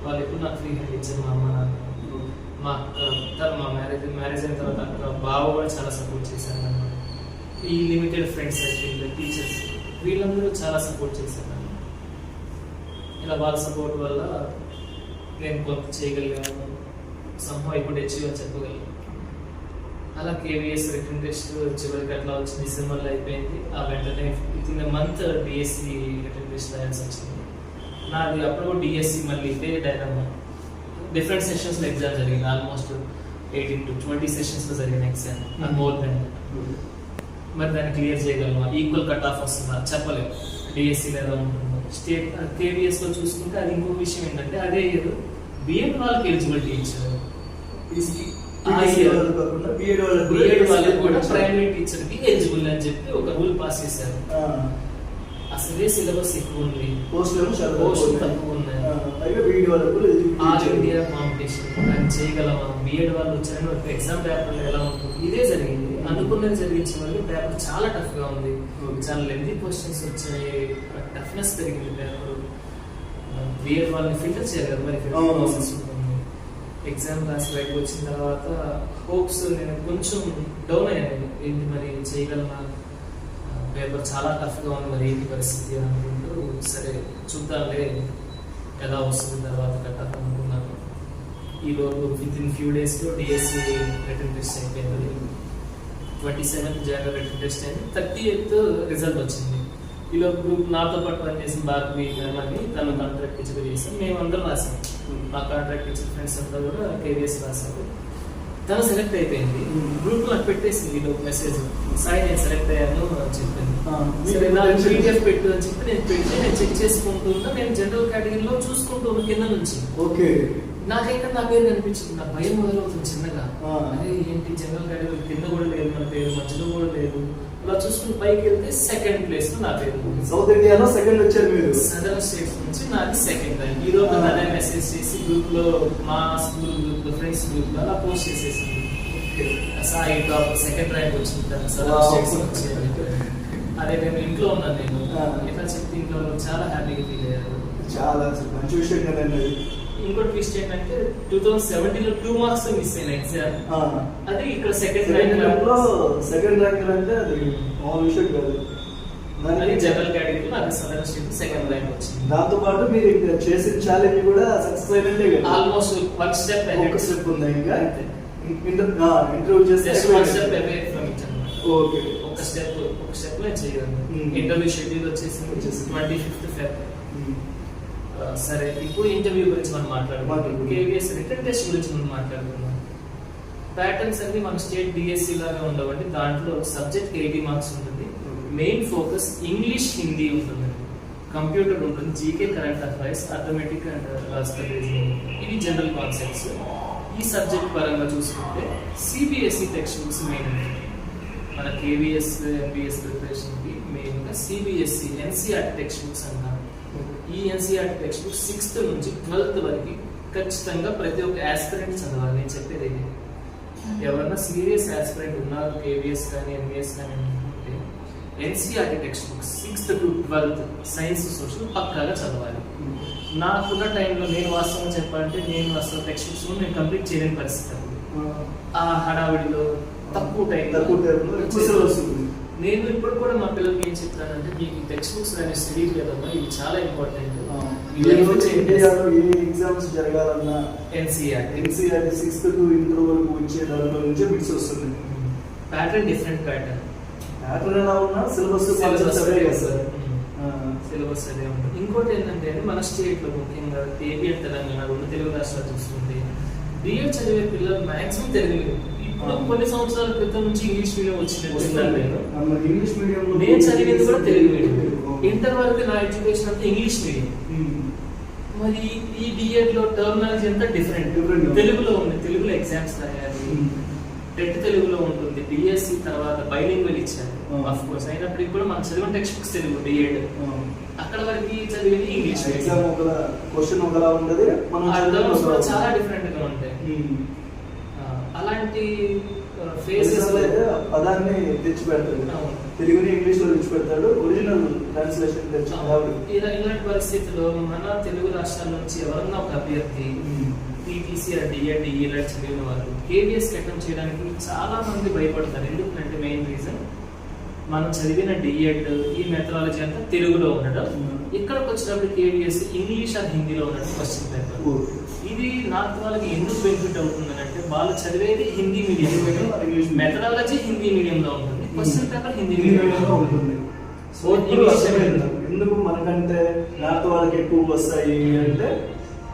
వాళ్ళు ఎప్పుడు నాకు ఫ్రీ హ్యాండ్ ఇచ్చారు. మా అమ్మ నాన్న, మా అక్క, మా మ్యారేజ్ అయిన తర్వాత అక్క బావ కూడా చాలా సపోర్ట్ చేశారు నన్ను. ఈ లిమిటెడ్ ఫ్రెండ్స్ సర్కిల్, టీచర్స్ వీళ్ళందరూ చాలా సపోర్ట్ చేశారు నన్ను. ఇలా వాళ్ళ సపోర్ట్ వల్ల నేను కొంత చేయగలిగాను. సంహా ఇప్పుడు అచీవ్ అని చెప్పగలను. అలా కేవీఎస్ రిటర్న్ టెస్ట్ చివరికి అట్లా వచ్చి డిసెంబర్లో అయిపోయింది. ఆ వెంటనే with month DSC return test రాయాల్సి వచ్చింది. నాది అప్పుడు డిఎస్సి మళ్ళీ ఇదే డైనమా డిఫరెంట్ సెషన్స్లో ఎగ్జామ్ జరిగింది. ఆల్మోస్ట్ 18 to 20 సెషన్స్లో జరిగిన ఎగ్జామ్ మోర్ దెన్. మరి దాన్ని క్లియర్ చేయగలమా, ఈక్వల్ కట్ ఆఫ్ వస్తుందా చెప్పలేము. డిఎస్సి లేదా ఉంటుందో స్టేట్ కేవీఎస్లో చూసుకుంటే అది ఇంకో విషయం ఏంటంటే అదే ఇయర్ బిఎడ్ వాళ్ళకి ఎలిజిబిలిటీ ఇచ్చారు. బిఎడ్ వాళ్ళకి కూడా ప్రైమరీ టీచర్ కి ఎలిజిబుల్ అని చెప్పి ఒక రూల్ పాస్ చేశారు. అసలే సిలబస్ ఎక్కువ ఉంది, పోస్టులు తక్కువ ఉన్నాయి, ఆల్ ఇండియా కాంపిటీషన్ అని చేయగలమా, బిఎడ్ వాళ్ళు వచ్చారని ఎగ్జామ్ పేపర్లో ఎలా ఉంటుంది, ఇదే జరిగింది. అనుకున్నది జరిగించే వాళ్ళు పేపర్ చాలా టఫ్ గా ఉంది, చాలా లెంతీ క్వశ్చన్స్ వచ్చాయి, టఫ్నెస్ పెరిగింది పేపర్. బిఎడ్ వాళ్ళని ఫిల్టర్ చేయగలరు, మరి ఫిల్టర్ ప్రాసెస్ ఉంటుంది. ఎగ్జామ్ రాసి బయటకు వచ్చిన తర్వాత హోప్స్ నేను కొంచెం డౌన్ అయ్యాను, ఏంటి మరి చేయగలమా, పేపర్ చాలా టఫ్గా ఉంది, మరి ఏంటి పరిస్థితి అనుకుంటూ సరే చూద్దాంలే ఎలా వస్తుంది తర్వాత కట్టాలి అనుకున్నాను. ఈరోజు విత్ ఇన్ ఫ్యూ డేస్లో డిఎస్సి రిటర్న్ టెస్ట్ అయిపోయింది. 27th January రిటర్న్ టెస్ట్ అయింది. 30th రిజల్ట్ వచ్చింది. ఈలో గ్రూప్ నాతో పాటు పనిచేసిన భారతీ మ్యామ్ అని తను కాంట్రాక్ట్ టీచర్ చేసాం, మేమందరం రాసాం. మా కాంట్రాక్ట్ టీచర్ ఫ్రెండ్స్ అంతా కూడా కేవీఎస్ రాసారు. తను సెలెక్ట్ అయిపోయింది. గ్రూప్ నాకు పెట్టేసింది ఈలో మెసేజ్, సాయి నేను సెలెక్ట్ అయ్యాను అని చెప్పింది. సరే నాకు పీడిఎఫ్ పెట్టు అని చెప్పి నేను పెట్టి నేను చెక్ చేసుకుంటూ ఉన్నా. నేను జనరల్ కేటగిరీలో చూసుకుంటూ ఉన్న కింద నుంచి ఓకే నాకైతే నా పేరు కనిపించింది. నా భయం మొదలవుతుంది చిన్నగా, అదే ఏంటి జనరల్ కేటగిరీ కింద కూడా లేదు మన పేరు, మధ్యలో కూడా లేదు. అలా చూసుకుని పైకి వెళ్తే సెకండ్ ప్లేస్ లో నా పేరు. సౌత్ ఇండియాలో సెకండ్ వచ్చారు మీరు. సదరన్ స్టేట్స్ నుంచి నాది సెకండ్ ర్యాంక్. ఈ రోజు అదే మెసేజ్ చేసి గ్రూప్ లో మా స్కూల్ గ్రూప్ లో ఫ్రెండ్స్ గ్రూప్ లో అలా పోస్ట్ చేసేసింది. సాయి టాప్ సెకండ్ ర్యాంక్ వచ్చింది సదరన్ స్టేట్స్ నుంచి. అదే నేను ఇంట్లో ఉన్నాను, నేను ఎట్లా చెప్తే ఇంట్లో చాలా హ్యాపీగా ఫీల్ అయ్యారు. చాలా మంచి విషయం కదండి. ఇంకో ట్విస్ట్ ఏంటంటే 2017 లో 2 మార్క్స్ మిస్ అయిన ఎగ్జామ్, అది ఇక్కడ సెకండ్ ర్యాంక్ లో సెకండ్ ర్యాంక్ అంటే అది మామూలు విషయం కాదు. అది జనరల్ కేటగిరీ నాకు సదరన్ స్టేట్ సెకండ్ ర్యాంక్ వచ్చింది. దాంతో పాటు మీరు చేసిన ఛాలెంజ్ కూడా సక్సెస్ అయినట్టే కదా. ఆల్మోస్ట్ వన్ స్టెప్ ఒక స్టెప్ ఉంది ఇంకా. ఇంటర్వ్యూ చేస్తే one step away from it అన్నమాట. ఓకే ఒక స్టెప్ లో చేయగలను. ఇంటర్వ్యూ షెడ్యూల్ వచ్చేసి 25th February. సరే ఇప్పుడు ఇంటర్వ్యూ గురించి మనం మాట్లాడుకుంటాం. కేవీఎస్ రిటర్న్ టెస్ట్ గురించి మనం మాట్లాడుకుందాం. ప్యాటర్న్స్ అన్ని మన స్టేట్ డిఎస్సి లాగా ఉండవండి. దాంట్లో సబ్జెక్ట్ 80 మార్క్స్ ఉంటుంది. మెయిన్ ఫోకస్ ఇంగ్లీష్, హిందీ ఉంటుంది, కంప్యూటర్ ఉంటుంది, GK, current affairs, arithmetic and logical reasoning, ఇవి జనరల్ కాన్సెప్ట్స్. ఈ సబ్జెక్ట్ పరంగా చూసుకుంటే సిబిఎస్ఈ టెక్స్ట్ బుక్స్ మెయిన్ ఉంటుంది. మన కేవీఎస్ ఎంబీఎస్ ప్రిపరేషన్ కి మెయిన్ గా సిబిఎస్ఈ ఎన్సీఆర్టీ టెక్స్ట్ బుక్స్ అంటారు. ఈ ఎన్సీఆర్టీ టెక్స్ట్ బుక్ 6th నుంచి 12th వరకు ఖచ్చితంగా ప్రతి ఒక్క ఆస్పిరెంట్ చదవాలి. నేను చెప్పేది ఇది, ఎవరన్నా సీరియస్ ఆస్పిరెంట్ ఉన్నారు కేవీఎస్ కానీ ఎంబీఎస్ కానీ అంటే NCERT text book 6th to 12th science, social పక్కాగా చదవాలి. నాకున్న టైంలో నేను వాస్తవం చెప్పాలంటే నేను అసలు టెక్స్ట్ బుక్స్ నేను కంప్లీట్ చేయలేని పరిస్థితి. ఆ హడావిడిలో తక్కువ టైంలో వస్తుంది. నేను ఇప్పుడు కూడా మా పిల్లలకి ఏం చెప్తానంటే మీకు టెక్స్ట్ బుక్స్ అనే స్టడీ లేదమ్మా, ఇవి చాలా ఇంపార్టెంట్. ఎగ్జామ్స్ జరగాలన్నా ఎన్సీఆర్టీ 6th to ఇంటర్ వరకు వచ్చే దాంట్లో నుంచే బిట్స్ వస్తుంది. ప్యాటర్న్ డిఫరెంట్ ప్యాటర్న్ ఎలా ఉన్నా సిలబస్ అదే ఉంటుంది. ఇంకోటి ఏంటంటే మన స్టేట్ లో ముఖ్యంగా ఏపీ అండ్ తెలంగాణ రెండు తెలుగు రాష్ట్రాలు చూస్తుంటే బిఎడ్ చదివే పిల్లలు మాక్సిమం తెలుగు. ఇప్పుడు కొన్ని సంవత్సరాల క్రితం నుంచి ఇంగ్లీష్ మీడియం వచ్చింది. ఇంగ్లీష్ మీడియం నేను చదివింది కూడా తెలుగు మీడియం. ఇంటర్ వరకు నా ఎడ్యుకేషన్ అంతా ఇంగ్లీష్ మీడియం. మరి ఈ బిఎడ్ లో టర్మినాలజీ అంతా డిఫరెంట్. తెలుగులో ఉంది, తెలుగులో ఎగ్జామ్స్ రాయాలి, టెట్ తెలుగులో ఉంటుంది. డిఎస్సి తర్వాత బైలింగ్వల్ ఇచ్చారు ఆఫ్ కోర్స్, అయినప్పటికీ కూడా మనం చదివిన టెక్స్ట్ బుక్స్ తెలుగు బిఎడ్. అక్కడ వరకు చదివేది ఇంగ్లీష్. ఎగ్జామ్ ఒకలా, క్వశ్చన్ ఒకలా ఉంటుంది, చాలా డిఫరెంట్ గా ఉంటాయి. అలాంటి ఫేసెస్ పదాన్ని తెచ్చి పెడతాడు, తెలుగుని ఇంగ్లీష్ లో తెచ్చి పెడతాడు, ఒరిజినల్ ట్రాన్స్లేషన్ తెచ్చి. ఇలాంటి పరిస్థితుల్లో మన తెలుగు రాష్ట్రాల నుంచి ఎవరన్నా ఒక అభ్యర్థి టీటీసీ డిఎడ్ ఇలా చదివిన వాళ్ళు కేవీఎస్ అటెంప్ట్ చేయడానికి చాలా మంది భయపడతారు. ఎందుకంటే మెయిన్ రీజన్ మనం చదివిన డిఎడ్ ఈ మెథడాలజీ అంతా తెలుగులో ఉండడం, ఇక్కడికి వచ్చినప్పుడు కేవీఎస్ ఇంగ్లీష్ ఆర్ హిందీలో ఉండడం క్వశ్చన్ పేపర్. ఈ ఇది నార్త్ వాళ్ళకి ఎందుకు బెనిఫిట్ అవుతుంది అంటే వాళ్ళు చదివేది Hindi medium, English methodology Hindi మీడియంలో ఉంటుంది, క్వశ్చన్ పేపర్ హిందీ హిందీ మీడియంలో మీడియంలో ఉంటుంది. సో ఇప్పుడు అర్థమైంది ఎందుకు మనకంటే నార్త్ వాళ్ళకి ఎక్కువ వస్తాయి అంటే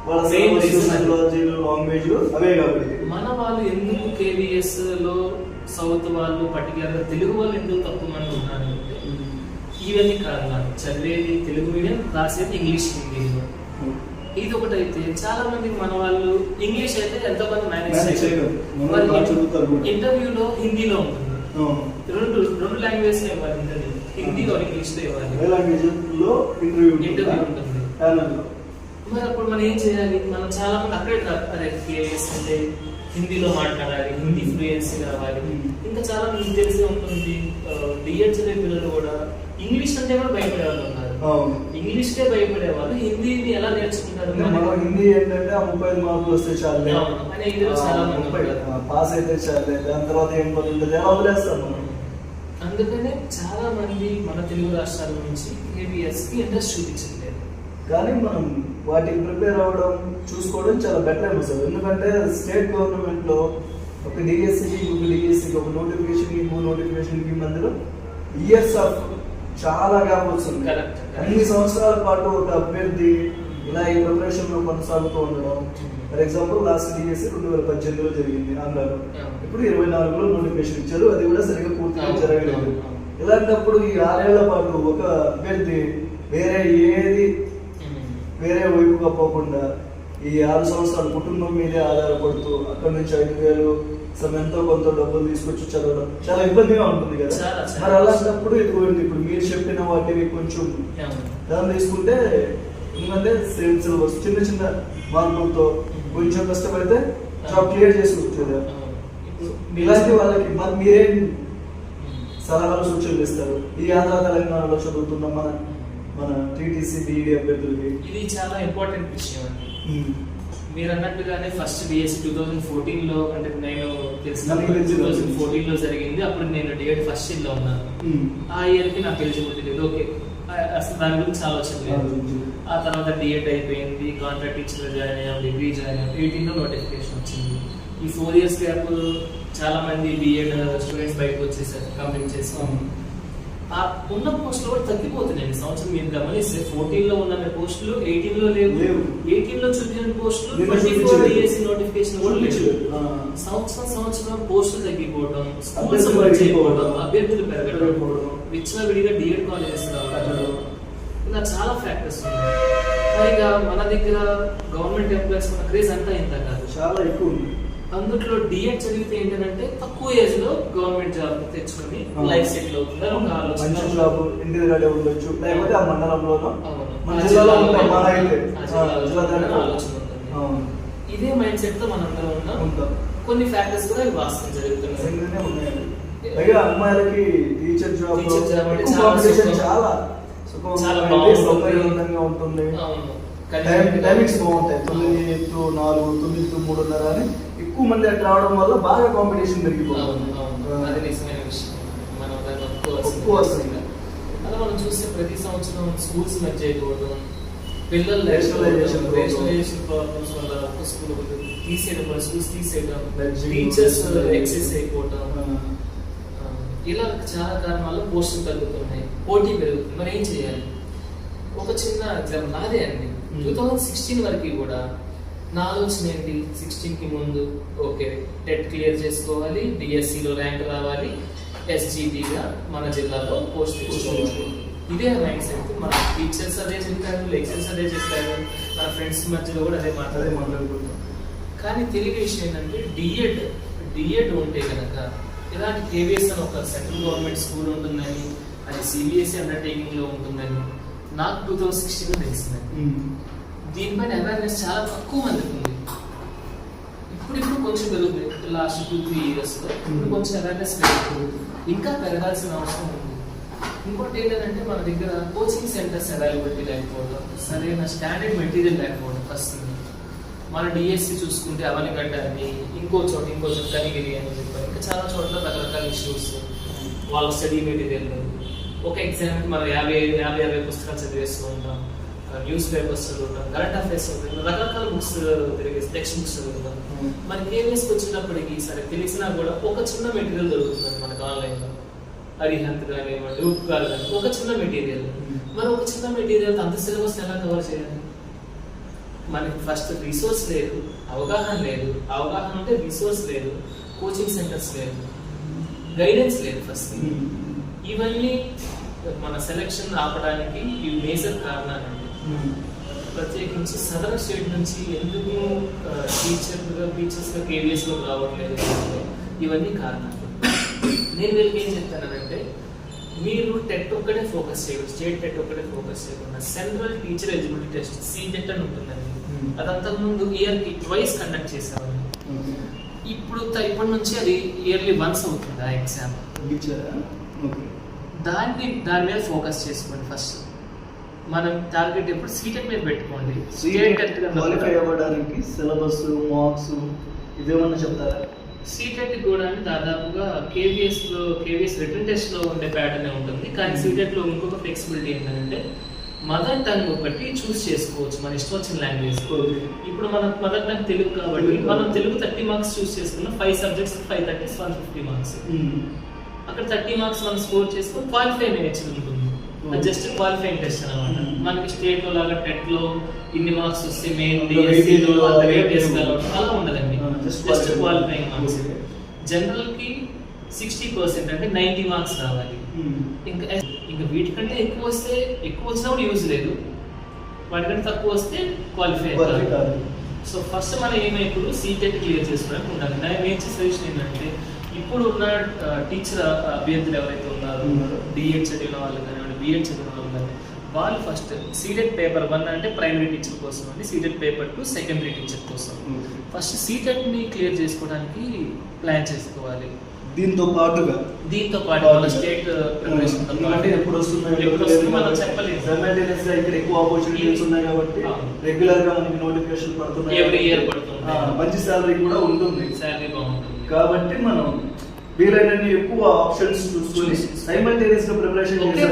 వాళ్ళ Main reason మెథడాలజీలు లాంగ్వేజ్ అవే కాబట్టి. మన వాళ్ళు ఎందుకు KVS లో సౌత్ వాళ్ళు పర్టికులర్గా తెలుగు వాళ్ళు ఎందుకు తక్కువ మంది ఉన్నారు అంటే ఇవన్నీ కారణాలు. చదివేది తెలుగు మీడియం, రాసేది ఇంగ్లీష్ హిందీలో. ఇది ఒకటైతే చాలా మంది మన వాళ్ళు ఇంగ్లీష్ అయితే ఎంతమంది మేనేజ్ చేయగలరు. ఇంటర్వ్యూలో హిందీలో ఉంటుంది, రెండు లాంగ్వేజ్ లో ఇవ్వాలి ఇంటర్వ్యూ, హిందీ और ఇంగ్లీష్ లో ఇవ్వాలి, లాంగ్వేజ్ లో ఇంటర్వ్యూ ఉంటుంది. మరి అప్పుడు మనం ఏం చేయాలి? మనం చాలా మంది అక్కడే అదే KVS అంటే హిందీలో మాట్లాడాలి, హిందీ ఫ్లూయెన్సీ కావాలి. ఇంకా చాలా మంది తెలిసే ఉంటుంది డిఎడ్ చదివే పిల్లలు కూడా ఇంగ్లీష్ అంటే కూడా భయపడే వాళ్ళు ఉన్నారు. ఇంగ్లీష్ కే భయపడే వాళ్ళు హిందీని ఎలా నేర్చుకుంటారు? మనం హిందీ ఏంటంటే 35 మార్కులు వస్తే చాలే, చాలా మంది పాస్ అయితే చాలే, దాని తర్వాత ఏం పడుతుంది ఎలా వదిలేస్తాం మనం. అందుకనే చాలా మంది మన తెలుగు రాష్ట్రాల నుంచి KVS కి ఇంట్రెస్ట్ చూపించలేదు. కానీ మనం వాటికి ప్రిపేర్ అవ్వడం చూసుకోవడం చాలా బెటర్ ఏమో సార్. ఎందుకంటే స్టేట్ గవర్నమెంట్ లో ఒక డిఎస్సికి ఇంకొక డిఎస్సికి ఒక నోటిఫికేషన్ ఇంకో నోటిఫికేషన్ కి మధ్యలో ఇయర్స్ ఆఫ్ చాలా గ్యాప్ వస్తుంది. అన్ని సంవత్సరాల పాటు ఒక అభ్యర్థి ఇలా ఈ ప్రిపరేషన్ లో కొనసాగుతూ ఉండడం. ఫర్ ఎగ్జాంపుల్ లాస్ట్ డిఎస్సి 2018లో జరిగింది ఆంధ్రాలో, ఇప్పుడు 24లో నోటిఫికేషన్ ఇచ్చారు, అది కూడా సరిగ్గా పూర్తిగా జరగలేదు. ఇలాంటప్పుడు ఈ 6 ఏళ్ల పాటు ఒక అభ్యర్థి వేరే వైపుగా పోకుండా ఈ 6 సంవత్సరాలు కుటుంబం మీదే ఆధారపడుతూ అక్కడ నుంచి 5,000 ఎంతో కొంత డబ్బులు తీసుకొచ్చి చదవడం చాలా ఇబ్బందిగా ఉంటుంది కదా. మరి అలాంటప్పుడు ఇదిగోండి ఇప్పుడు మీరు చెప్పిన వాటిని కొంచెం దాన్ని తీసుకుంటే, ఎందుకంటే సేమ్ సిలబస్ చిన్న చిన్న మార్పులతో కొంచెం కష్టపడితే జాబ్ క్లియర్ చేసుకుంటుంది. ఇలాంటి వాళ్ళకి మరి మీరేం సలహాలు సూచనలు ఇస్తారు ఈ ఆంధ్ర తెలంగాణలో చదువుతున్న మన TTC DED అభ్యర్థులకి? ఇది చాలా ఇంపార్టెంట్ విషయం అండి. మీరు అన్నట్టుగానే ఫస్ట్ డిఎస్సి 2014లో అంటే నేను తెలిసిన 2014లో జరిగింది. అప్పుడు నేను డిఎడ్ ఫస్ట్ ఇయర్ లో ఉన్నాను. ఆ ఇయర్ కి నాకు ఎలిజిబిలిటీ లేదు. ఓకే, అసలు దాని గురించి ఆలోచన లేదు. ఆ తర్వాత డిఎడ్ అయిపోయింది, కాంట్రాక్ట్ టీచర్ జాయిన్ అయ్యాం, డిగ్రీ జాయిన్ అయ్యాం. 18లో నోటిఫికేషన్ వచ్చింది. ఈ 4 years గ్యాప్ చాలా మంది బిఎడ్ స్టూడెంట్స్ బయటకు వచ్చేసారు, కంప్లీట్ చేసాం. ఆ ఉన్న పోస్టులు కూడా తగ్గిపోతున్నాయి సంవత్సరం. మీరు గమనిస్తే 14లో ఉన్న పోస్టులు 18లో లేవు, 18లో చూపించిన పోస్టులు 24 డిఎస్సి నోటిఫికేషన్ కూడా లేవు. సంవత్సరం పోస్టులు తగ్గిపోవడం, స్కూల్స్ చేయకపోవడం, అభ్యర్థులు పెరగడం, విడిగా డిఎడ్ కాలేజెస్ రావడం, ఇలా చాలా ఫ్యాక్టర్స్ ఉన్నాయి. పైగా మన దగ్గర గవర్నమెంట్ ఎంప్లాయీస్ ఉన్న క్రేజ్ అంతా ఇంత కాదు, చాలా ఎక్కువ ఉంది. అందులో డిఎడ్ చదివితే ఏంటంటే తక్కువ ఏజ్ లో గవర్నమెంట్ జాబ్ తెచ్చుకొని లైఫ్ సెటిల్ అవుతుంది ఒక ఆలోచన. జాబ్ ఇంటి దగ్గర ఉండొచ్చు, లేకపోతే ఆ మండలంలోనో ఆలోచన ఉంటుంది. ఇదే మైండ్ సెట్ తో మనందరం ఉన్నాం. కొన్ని ఫ్యాక్టర్స్ కూడా వాస్తవం జరుగుతున్నాయి. పైగా అమ్మాయిలకి టీచర్ జాబ్ చాలా సౌకర్యవంతంగా ఉంటుంది. టైమింగ్స్ బాగుంటాయి, 9 to 4, 9 to 3:30 అని ఎక్కువ మంది అట్లా రావడం వల్ల బాగా కాంపిటీషన్ పెరిగిపోతుంది. అలా మనం చూస్తే ప్రతి సంవత్సరం స్కూల్స్ మెర్జ్ అయిపోవడం, పిల్లలు రేషనలైజేషన్ ప్రాబ్లమ్స్ వల్ల స్కూల్ తీసేయడం, స్కూల్స్ తీసేయడం, టీచర్స్ ఎక్సెస్ అయిపోవడం, ఇలా చాలా కారణాల్లో పోస్టులు తగ్గుతున్నాయి, పోటీ పెరుగుతుంది. మరి ఏం చేయాలి? ఒక చిన్న ఎగ్జాంపుల్ నాదే అండి. 2016 వరకు కూడా నా ఆలోచన ఏంటి, 16 కి ముందు ఓకే టెట్ క్లియర్ చేసుకోవాలి, డిఎస్సిలో ర్యాంక్ రావాలి, SGPగా మన జిల్లాలో పోస్ట్ తెచ్చుకోవాలి. ఇదే మైండ్ సెట్. మన టీచర్స్ అదే చెప్పారు, లెక్చరర్స్ అదే చెప్పారు, మన ఫ్రెండ్స్ మధ్యలో కూడా అదే మాట్లాడుకుంటాం. కానీ తెలియని విషయం ఏంటంటే డిఎడ్ ఉంటే కనుక ఇలాంటి KVS అని ఒక సెంట్రల్ గవర్నమెంట్ స్కూల్ ఉంటుందని, అది CBSE అండర్టేకింగ్ లో ఉంటుందని నాకు 2016లో తెలిసిందండి. దీనిపైన అవేర్నెస్ చాలా తక్కువ మందికి ఉంది. ఇప్పుడు కొంచెం పెరుగుతుంది లాస్ట్ 2-3 years లో. ఇప్పుడు కొంచెం అవేర్నెస్ పెరుగుతుంది, ఇంకా పెరగాల్సిన అవసరం ఉంది. ఇంకోటి ఏంటంటే మన దగ్గర కోచింగ్ సెంటర్స్ అవైలబిలిటీ లేకపోవడం, సరైన స్టాండర్డ్ మెటీరియల్ లేకపోవడం ఫస్ట్. మన డిఎస్సి చూసుకుంటే అవనిగడ్డ అని, ఇంకో చోట కనిగిరి అని చెప్పారు, ఇంకా చాలా చోట్ల రకరకాల ఇష్యూస్, వాళ్ళ స్టడీ మెటీరియల్. ఒక ఎగ్జామ్కి మనం 50 పుస్తకాలు చదివేస్తూ ఉంటాం. న్యూస్ పేపర్స్ చదువుతాం, కరెంట్ అఫైర్స్ చదువుతాం, రకరకాల బుక్స్ టెక్స్ట్ బుక్స్ చదువుతాం. మనకి కేవీఎస్కి వచ్చినప్పటికీ సరే తెలిసినా కూడా ఒక చిన్న మెటీరియల్ దొరుకుతుంది మనకు ఆన్లైన్లో. అరిహంత్ కానివ్వండి, ఉప్కార్ కానీ ఒక చిన్న మెటీరియల్. మరి ఒక చిన్న మెటీరియల్ అంత సిలబస్ ఎలా కవర్ చేయాలి? మనకి ఫస్ట్ రిసోర్స్ లేదు, అవగాహన లేదు. అవగాహన అంటే రిసోర్స్ లేదు, కోచింగ్ సెంటర్స్ లేదు, గైడెన్స్ లేదు ఫస్ట్. ఇవన్నీ మన సెలెక్షన్ ఆపడానికి ఈ మేజర్ కారణాలండి. ప్రత్యేకించి సదరన్ స్టేట్ నుంచి ఎందుకు టీచర్స్గా కేవీఎస్లో రావట్లేదు అంటే ఇవన్నీ కారణాలు. నేను వీళ్ళకి ఏం చెప్తానంటే, మీరు టెట్ ఒక్కటే ఫోకస్ చేయకూడదు, స్టేట్ టెట్ ఒక్కటే ఫోకస్ చేయకుండా central teacher eligibility test CTET అని ఉంటుందండి. అది అంతకుముందు ఇయర్కి ట్వైస్ కండక్ట్ చేసేవాళ్ళు. ఇప్పటి నుంచి అది ఇయర్లీ వన్స్ అవుతుంది ఆ ఎగ్జామ్. దాని మీద ఫోకస్ చేసుకోండి ఫస్ట్. మనం టార్గెట్ ఎప్పుడు సీటెట్ మీద పెట్టుకోండి. క్వాలిఫై అవ్వడానికి సిలబస్, మార్క్స్ ఇదేమన్నా చెప్తారా? సీటెట్ కూడా దాదాపుగా కేవీఎస్ రిటర్న్ టెస్ట్ లో ఉండే ప్యాటర్న్ ఉంటుంది. కానీ సీటెట్ లో ఇంకొక ఫ్లెక్సిబిలిటీ ఏంటంటే మదర్ టంగ్ ఒకటి చూస్ చేసుకోవచ్చు, మన ఇష్టం వచ్చిన లాంగ్వేజ్. ఇప్పుడు మన మదర్ టంగ్ తెలుగు కాబట్టి మనం తెలుగు 30 మార్క్స్ చూస్ చేసుకున్నాం. 5 సబ్జెక్ట్స్ 530 150 మార్క్స్. అక్కడ 30 మార్క్స్ మనం స్కోర్ చేసుకుని క్వాలిఫై నేర్చి ఉంటుంది. జస్ట్ క్వాలిఫైయింగ్ టెస్ట్ అనమాట. మనకి స్టేట్ లో లాగా టెట్ లో ఇన్ని మార్క్స్ వస్తే మెయిన్ అలా ఉండదండి. Just qualifying marks. జనరల్ కి 60% అంటే 90 మార్క్స్ రావాలి. ఇంకా వీటికంటే ఎక్కువ వచ్చినా కూడా యూజ్ లేదు, వాటికంటే తక్కువ వస్తే క్వాలిఫై కాదు. సో ఫస్ట్ మనం ఇప్పుడు సీటెట్ క్లియర్ చేసుకోవడానికి ఉండాలి. నేను ఇచ్చే సజెషన్ ఏంటంటే, ఇప్పుడు ఉన్న టీచర్ అభ్యర్థులు ఎవరైతే ఉన్నారో, డిఎడ్ చదివిన వాళ్ళు కానివ్వండి, బిఎడ్ చదివిన వాళ్ళు కానీ, వాళ్ళు ఫస్ట్ సీటెట్ పేపర్ 1 అంటే ప్రైమరీ టీచర్ కోసం అండి, సీటెట్ పేపర్ 2 సెకండరీ టీచర్ కోసం. ఫస్ట్ సీటెట్ని క్లియర్ చేసుకోవడానికి ప్లాన్ చేసుకోవాలి. దీంతో పాటుగా స్టేట్ ప్రిపరేషన్ ఎప్పుడు వస్తుంది మనం చెప్పలేదు. సైమల్టేనియస్ గా ఇక్కడ ఎక్కువ ఆపర్చునిటీస్ ఉన్నాయి కాబట్టి రెగ్యులర్ గా మనకి నోటిఫికేషన్ పడుతున్నాయి. ఎవ్రీ ఇయర్ పడుతుంది. మంచి సాలరీ కూడా ఉంటుంది. సాలరీ బాగుంటుంది కాబట్టి మనం వీలైనన్ని ఎక్కువ ఆప్షన్స్ చూసుకొని సైమల్టేనియస్ గా ప్రిపరేషన్ ఒకే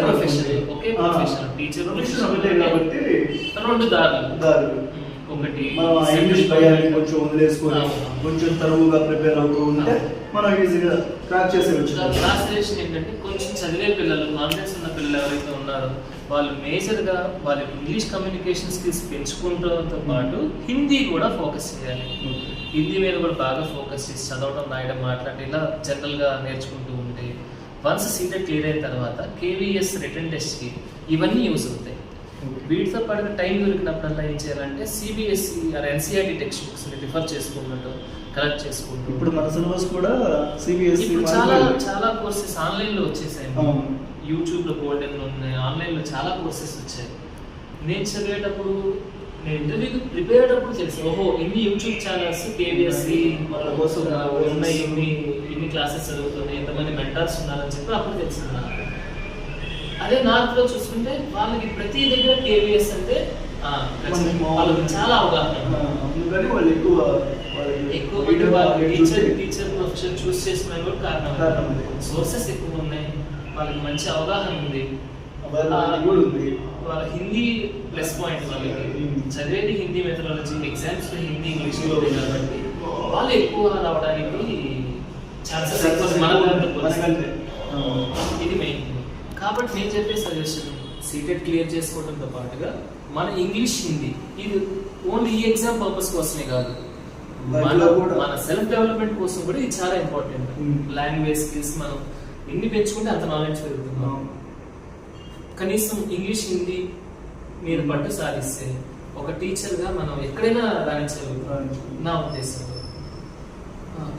ప్రొఫెషన్ టీచర్ ఒకటే కాబట్టి రెండు దారులు. ఒకటి మనం ఇంగ్లీష్ భయాన్ని కొంచెం వదిలేసుకొని కొంచెం తరువుగా ప్రిపేర్ అవుతూ ఉంటే మనం ఈజీగా క్రాక్ చేసేవచ్చు. క్లాస్ సెలెక్షన్ ఏంటంటే, కొంచెం చదివే పిల్లలు, కాన్ఫిడెన్స్ ఉన్న పిల్లలు ఎవరైతే ఉన్నారో వాళ్ళు మేజర్గా వాళ్ళ ఇంగ్లీష్ కమ్యూనికేషన్ స్కిల్స్ పెంచుకుంటూతో పాటు హిందీ కూడా ఫోకస్ చేయాలి. హిందీ మీద కూడా బాగా ఫోకస్ చేసి చదవడం, రాయడం, మాట్లాడడం ఇలా జనరల్గా నేర్చుకుంటూ ఉంటే వన్స్ సీటెట్ క్లియర్ అయిన తర్వాత కేవీఎస్ రిటర్న్ టెస్ట్కి ఇవన్నీ యూజ్ అవుతాయి. వీటితో పాటుగా టైం దొరికినప్పుడల్లా ఏం చేయాలంటే CBSE or NCERT text books refer చేసుకుంటూ కలెక్ట్ చేసుకుంటూ. ఇప్పుడు మన సిలబస్ కూడా సిబిఎస్ఈ చాలా కోర్సెస్ ఆన్లైన్లో వచ్చేసాయి. యూట్యూబ్లో గోల్డెన్ ఉన్నాయి, ఆన్లైన్లో చాలా కోర్సెస్ వచ్చాయి. నేను చదివేటప్పుడు, నేను ఇంటర్వ్యూకి ప్రిపేర్ అయ్యేటప్పుడు తెలిసి ఓహో ఇన్ని యూట్యూబ్ ఛానల్స్ కేవీఎస్ఈ వాళ్ళ కోసం ఉన్నాయి, ఇన్ని క్లాసెస్ జరుగుతున్నాయి, ఎంతమంది మెంటర్స్ ఉన్నారని చెప్పి అప్పుడు తెలిసింది. అదే నార్త్ లో చూసుకుంటే వాళ్ళకి ప్రతి దగ్గర కేవీఎస్ అంటే చాలా అవగాహన, టీచర్ ప్రొఫెషన్ చూస్ చేసుకునే కూడా కారణం. సోర్సెస్ ఎక్కువ ఉన్నాయి, వాళ్ళకి మంచి అవగాహన ఉంది, వాళ్ళ హిందీ ప్లస్ పాయింట్. వాళ్ళకి చదివేది Hindi methodology, exams Hindi English కాబట్టి వాళ్ళు ఎక్కువ రావడానికి ఛాన్సెస్ ఎక్కువ. ఇది మెయిన్. కాబట్టి నేను చెప్పే సజెషన్, సీటెట్ క్లియర్ చేసుకోవడంతో పాటుగా మన ఇంగ్లీష్, హిందీ ఇది ఓన్లీ ఈ ఎగ్జామ్ పర్పస్ కోసమే కాదు, మన సెల్ఫ్ డెవలప్మెంట్ కోసం కూడా ఇది చాలా ఇంపార్టెంట్. లాంగ్వేజ్ స్కిల్స్ మనం ఎన్ని పెంచుకుంటే అంత నాలెడ్జ్ పెరుగుతున్నాం. కనీసం ఇంగ్లీష్, హిందీ మీద పట్టు సాధిస్తే ఒక టీచర్గా మనం ఎక్కడైనా రాణించగలుగుతాం నా ఉద్దేశంలో.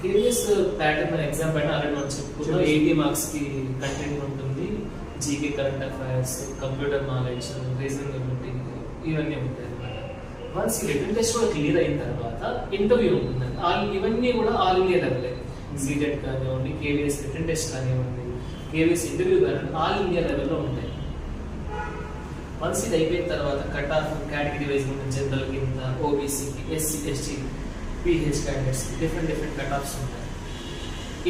కేవీఎస్ ప్యాటర్న్ ఎగ్జామ్ పైన ఆల్రెడీ మనం చెప్పుకున్నాం. 80 మార్క్స్కి కంటెంట్ ఉంటుంది. GK, current affairs, computer knowledge, reasoning ability ఇవన్నీ ఉంటాయి అన్నమాట. వన్స్ ఈ రిటన్ టెస్ట్ కూడా క్లియర్ అయిన తర్వాత ఇంటర్వ్యూ ఉంటుందండి. ఇవన్నీ కూడా ఆల్ ఇండియా లెవెలే. సీటెట్ కానివ్వండి, కేవీఎస్ రిటన్ టెస్ట్ కానివ్వండి, కేవీఎస్ ఇంటర్వ్యూ కానివ్వండి, ఆల్ ఇండియా లెవెల్లో ఉంటాయి. వన్స్ ఇది అయిపోయిన తర్వాత కట్ ఆఫ్ కేటగిరీ వైజ్ ఉంటుంది. జనరల్ కింద ఓబీసీకి, SC, ST, PH candidates different cut offs ఉంటాయి.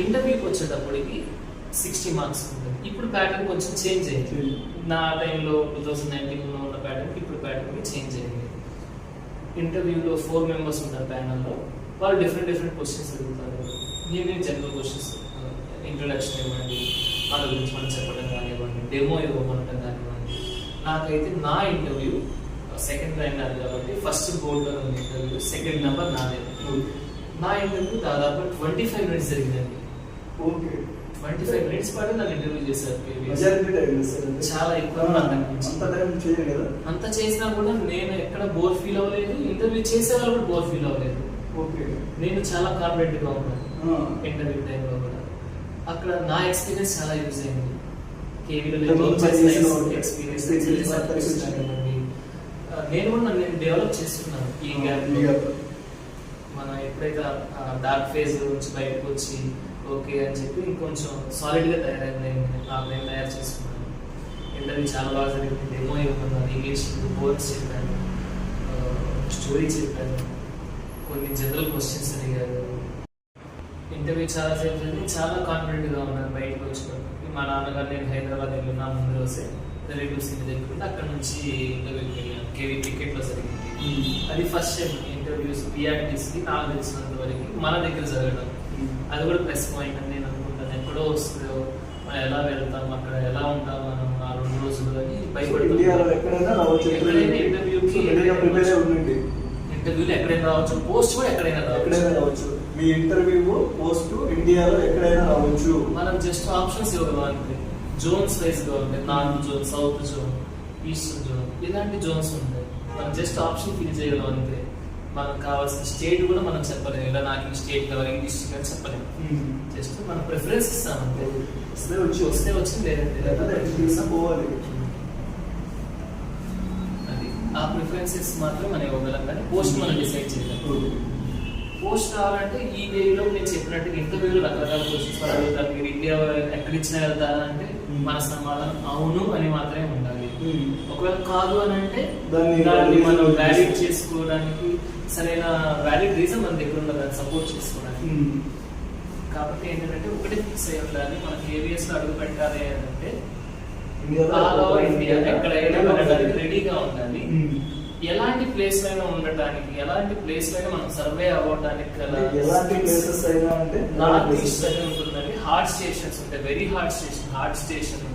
ఇంటర్వ్యూకి వచ్చేటప్పటికి 60 మార్క్స్ ఉంటుంది. ఇప్పుడు ప్యాటర్న్ కొంచెం చేంజ్ అయింది. నా టైంలో 2019లో ఉన్న ప్యాటర్న్ ఇప్పుడు ప్యాటర్న్ చేంజ్ అయింది. ఇంటర్వ్యూలో 4 మెంబర్స్ ఉంటారు ప్యానల్లో. వాళ్ళు డిఫరెంట్ క్వశ్చన్స్ అడుగుతారు. నేను జనరల్ క్వశ్చన్స్, ఇంట్రొడక్షన్ ఇవ్వండి, మన గురించి మనం చెప్పడం కానివ్వండి, డెమో ఇవ్వమంటాం కానివ్వండి. నాకైతే నా ఇంటర్వ్యూ సెకండ్ ర్యాంక్ నాది కాబట్టి ఫస్ట్ బోర్డులో ఉంది ఇంటర్వ్యూ, సెకండ్ నెంబర్ నాదే. నా ఇంటర్వ్యూ దాదాపు 25 మినిట్స్ జరిగిందండి. ఓకే, 25 మినిట్స్ పాటు నన్ను ఇంటర్వ్యూ చేశారు. చాలా ఎక్కువ అంత చేసినా కూడా నేను ఎక్కడ బోర్ ఫీల్ అవ్వలేదు. ఇంటర్వ్యూ చేసే వాళ్ళు కూడా బోర్ ఫీల్ అవ్వలేదు. నేను చాలా కాన్ఫిడెంట్ గా ఉన్నాను ఇంటర్వ్యూ టైంలో కూడా. అక్కడ నా ఎక్స్పీరియన్స్ చాలా యూజ్ అయింది. కేవీలో ఎక్స్పీరియన్స్ నేను కూడా నన్ను డెవలప్ చేసుకున్నాను ఈ గ్యాప్. మనం ఎప్పుడైతే డార్క్ ఫేజ్ నుంచి బయటకు వచ్చి ఓకే అని చెప్పి ఇంకొంచెం సాలిడ్ గా తయారైంది. నేను తయారు చేసుకున్నాను. ఇంటర్వ్యూ చాలా బాగా జరిగింది. డెమో ఇవ్వమన్నాను, ఇంగ్లీష్ బోర్డ్స్ చెప్పాను, స్టోరీ చెప్పాను, కొన్ని జనరల్ క్వశ్చన్స్ అడిగారు. ఇంటర్వ్యూ చాలా సేపు జరిగింది. చాలా కాన్ఫిడెంట్ గా ఉన్నాను బయటకు వచ్చినప్పుడు. మా నాన్నగారు నేను హైదరాబాద్ వెళ్ళిన ముందు రోజే రిలేటివ్స్ ఇంటి దగ్గర అక్కడ నుంచి ఇంటర్వ్యూకి వెళ్ళాను. కేవీ క్రికెట్ లో జరిగింది. అది ఫస్ట్ టైం ఇంటర్వ్యూస్ పిఆర్టీస్ కి నాకు తెలిసినంత వరకు మన దగ్గర జరగడం. అది కూడా ప్లస్ పాయింట్ అని నేను అనుకుంటాను. ఎక్కడో వస్తుందో మనం ఎలా వెళ్తాం, అక్కడ ఎలా ఉంటాం మనం ఆ 2 రోజులు అని భయపడతాం. ఎక్కడైనా ఇంటర్వ్యూలు ఎక్కడైనా రావచ్చు, పోస్ట్ కూడా ఎక్కడైనా రావచ్చు. మీ ఇంటర్వ్యూ పోస్ట్ ఇండియాలో ఎక్కడైనా రావచ్చు. మనం జస్ట్ ఆప్షన్స్ ఇవ్వగలం అంతే. జోన్స్ వైజ్ గా ఉంటాయి. North zone, south zone, east zone, ఇలాంటి జోన్స్ ఉంటాయి. మనం జస్ట్ ఆప్షన్ ఫిల్ చేయగలం అంతే. మనకు కావాల్సిన స్టేట్ కూడా మనం చెప్పలేము. ఇలా నాకు ఈ స్టేట్ కావాలి, ఈ డిస్ట్రిక్ట్ అని చెప్పలేము. జస్ట్ మనం ప్రిఫరెన్స్ ఇస్తాం అంతే. వస్తే వచ్చింది, లేదంటే పోవాలి. అది ఆ ప్రిఫరెన్సెస్ మాత్రం మనం ఇవ్వగలం, కానీ పోస్ట్ మనం డిసైడ్ చేయలేము. పోస్ట్ కావాలంటే ఈ వేలో నేను చెప్పినట్టు ఇంటర్వ్యూలో రకరకాల క్వశ్చన్స్ అడుగుతారు. మీరు ఇండియా ఎక్కడ ఇచ్చినా వెళ్తారా అంటే మన సమాధానం అవును అని మాత్రమే ఉండాలి. ఒకవేళ కాదు అని అంటే దాన్ని మనం వ్యాలిడ్ చేసుకోవడానికి సరైన వ్యాలిడ్ రీజన్ మన దగ్గర ఉన్నది, దాన్ని సపోర్ట్ చేసుకోవడానికి. కాబట్టి ఏంటంటే ఒకటి ఫిక్స్ అయి ఉండాలి. మనకి ఏవిఎస్ లో అడుగు పెట్టాలి అంటే ఇండియా ఎక్కడైనా వెళ్ళడానికి రెడీగా ఉండాలి. ఎలాంటి ప్లేస్ అయినా ఉండటానికి, ఎలాంటి ప్లేస్ అయినా మనం సర్వే అవ్వడానికి నార్త్ ఈస్ట్ అని ఉంటుందండి. హార్డ్ స్టేషన్స్ ఉంటాయి, వెరీ హార్డ్ స్టేషన్.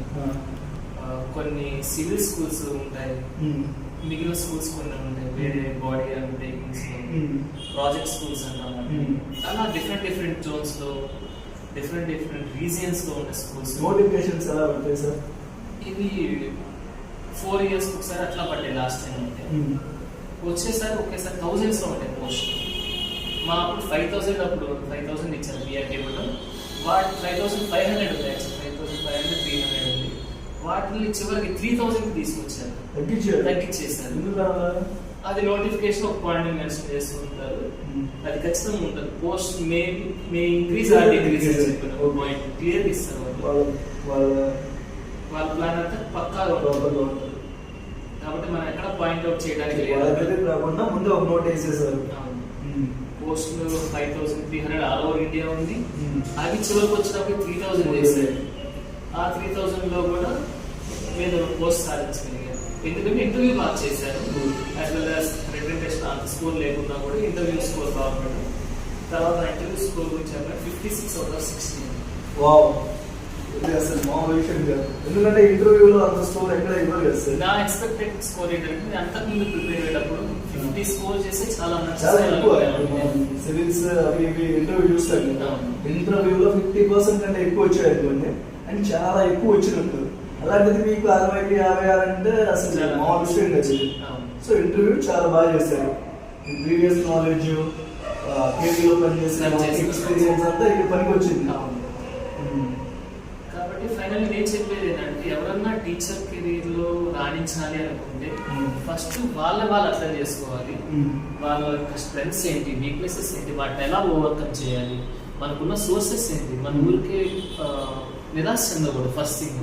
కొన్ని సివిల్ స్కూల్స్ ఉంటాయి, మిగిలిన స్కూల్స్ కొన్ని ఉంటాయి వేరే బాడీ అండర్టేకింగ్స్, ప్రాజెక్ట్ స్కూల్స్ అంటాం. అలా డిఫరెంట్ జోన్స్ లో డిఫరెంట్ రీజియన్స్ లో ఉండే స్కూల్స్. నోటిఫికేషన్స్ ఎలా ఉంటాయి సార్? ఇది 4 years ఒకసారి అట్లా పడ్డాయి. లాస్ట్ టైం అంటే వచ్చేసారి ఒకేసారి థౌజండ్స్ లో ఉంటాయి పోస్ట్. మా అప్పుడు 5,000 అప్పుడు 5,000 ఇచ్చారు బిఆర్టీ కూడా. వాటి 5,500 ఉంటాయి, 5,500 300 ఉంది. వాటిని చివరికి 3,000 తీసుకొచ్చారు, తగ్గించేసారు. అది నోటిఫికేషన్ ఒక పాయింట్ మెన్షన్ చేస్తూ ఉంటారు. అది ఖచ్చితంగా ఉంటుంది. Post May increase or decrease అని చెప్పిన ఒక పాయింట్ క్లియర్ ఇస్తారు. వాళ్ళ ప్లాన్ అంతా పక్కాగా ఉంటుంది. కాబట్టి మనం ఎక్కడ పాయింట్ అవుట్ చేయడానికి ముందు ఒక నోట్ వేసేసారు. పోస్ట్ 5,300 ఆల్ ఓవర్ ఇండియా ఉంది. అది చివరికి వచ్చినప్పుడు 3,000 చేశారు. ఆ 3,000 లో కూడా నేను పోస్ట్ సాధించగలిగాను. ఎందుకంటే ఇంటర్వ్యూ బాగా చేశాను. As well as written test అంత స్కోర్ లేకుండా కూడా ఇంటర్వ్యూ స్కోర్ బాగుంటుంది. తర్వాత ఇంటర్వ్యూ స్కోర్ గురించి 56 out of 60. వావ్, అసలు మామూలు విషయం కాదు. ఎందుకంటే ఇంటర్వ్యూలో అంత స్కోర్ ఎక్కడ ఇవ్వరు కదా సార్. నా ఎక్స్పెక్టెడ్ స్కోర్ ఏంటంటే అంతకుముందు ప్రిపేర్ అయ్యేటప్పుడు 50 స్కోర్ చేసి చాలా ఎక్కువ. సివిల్స్ అవి ఇవి ఇంటర్వ్యూ చూస్తాను కదా, ఇంటర్వ్యూలో 50% కంటే ఎక్కువ వచ్చాయి అనుకోండి, అండ్ చాలా ఎక్కువ వచ్చినట్టు. అలాంటిది మీకు 60, 56 అంటే అసలు మామూలు విషయం కాదు. సో ఇంటర్వ్యూ చాలా బాగా చేశారు. ప్రీవియస్ నాలెడ్జ్, కేవీలో పనిచేసిన ఎక్స్పీరియన్స్ అంతా ఇక్కడ పనికి వచ్చింది. కాబట్టి ఫైనల్ నేను చెప్పేది ఏంటంటే, ఎవరన్నా టీచర్ కెరీర్ లో రాణించాలి అనుకుంటే ఫస్ట్ వాళ్ళు అర్థం చేసుకోవాలి. వాళ్ళ యొక్క స్ట్రెంగ్స్ ఏంటి, వీక్నెసెస్ ఏంటి, వాటిని ఎలా ఓవర్కమ్ చేయాలి, మనకున్న సోర్సెస్ ఏంటి. మన ఊరికే నిరాశ చెందకూడదు. ఫస్ట్ థింగ్,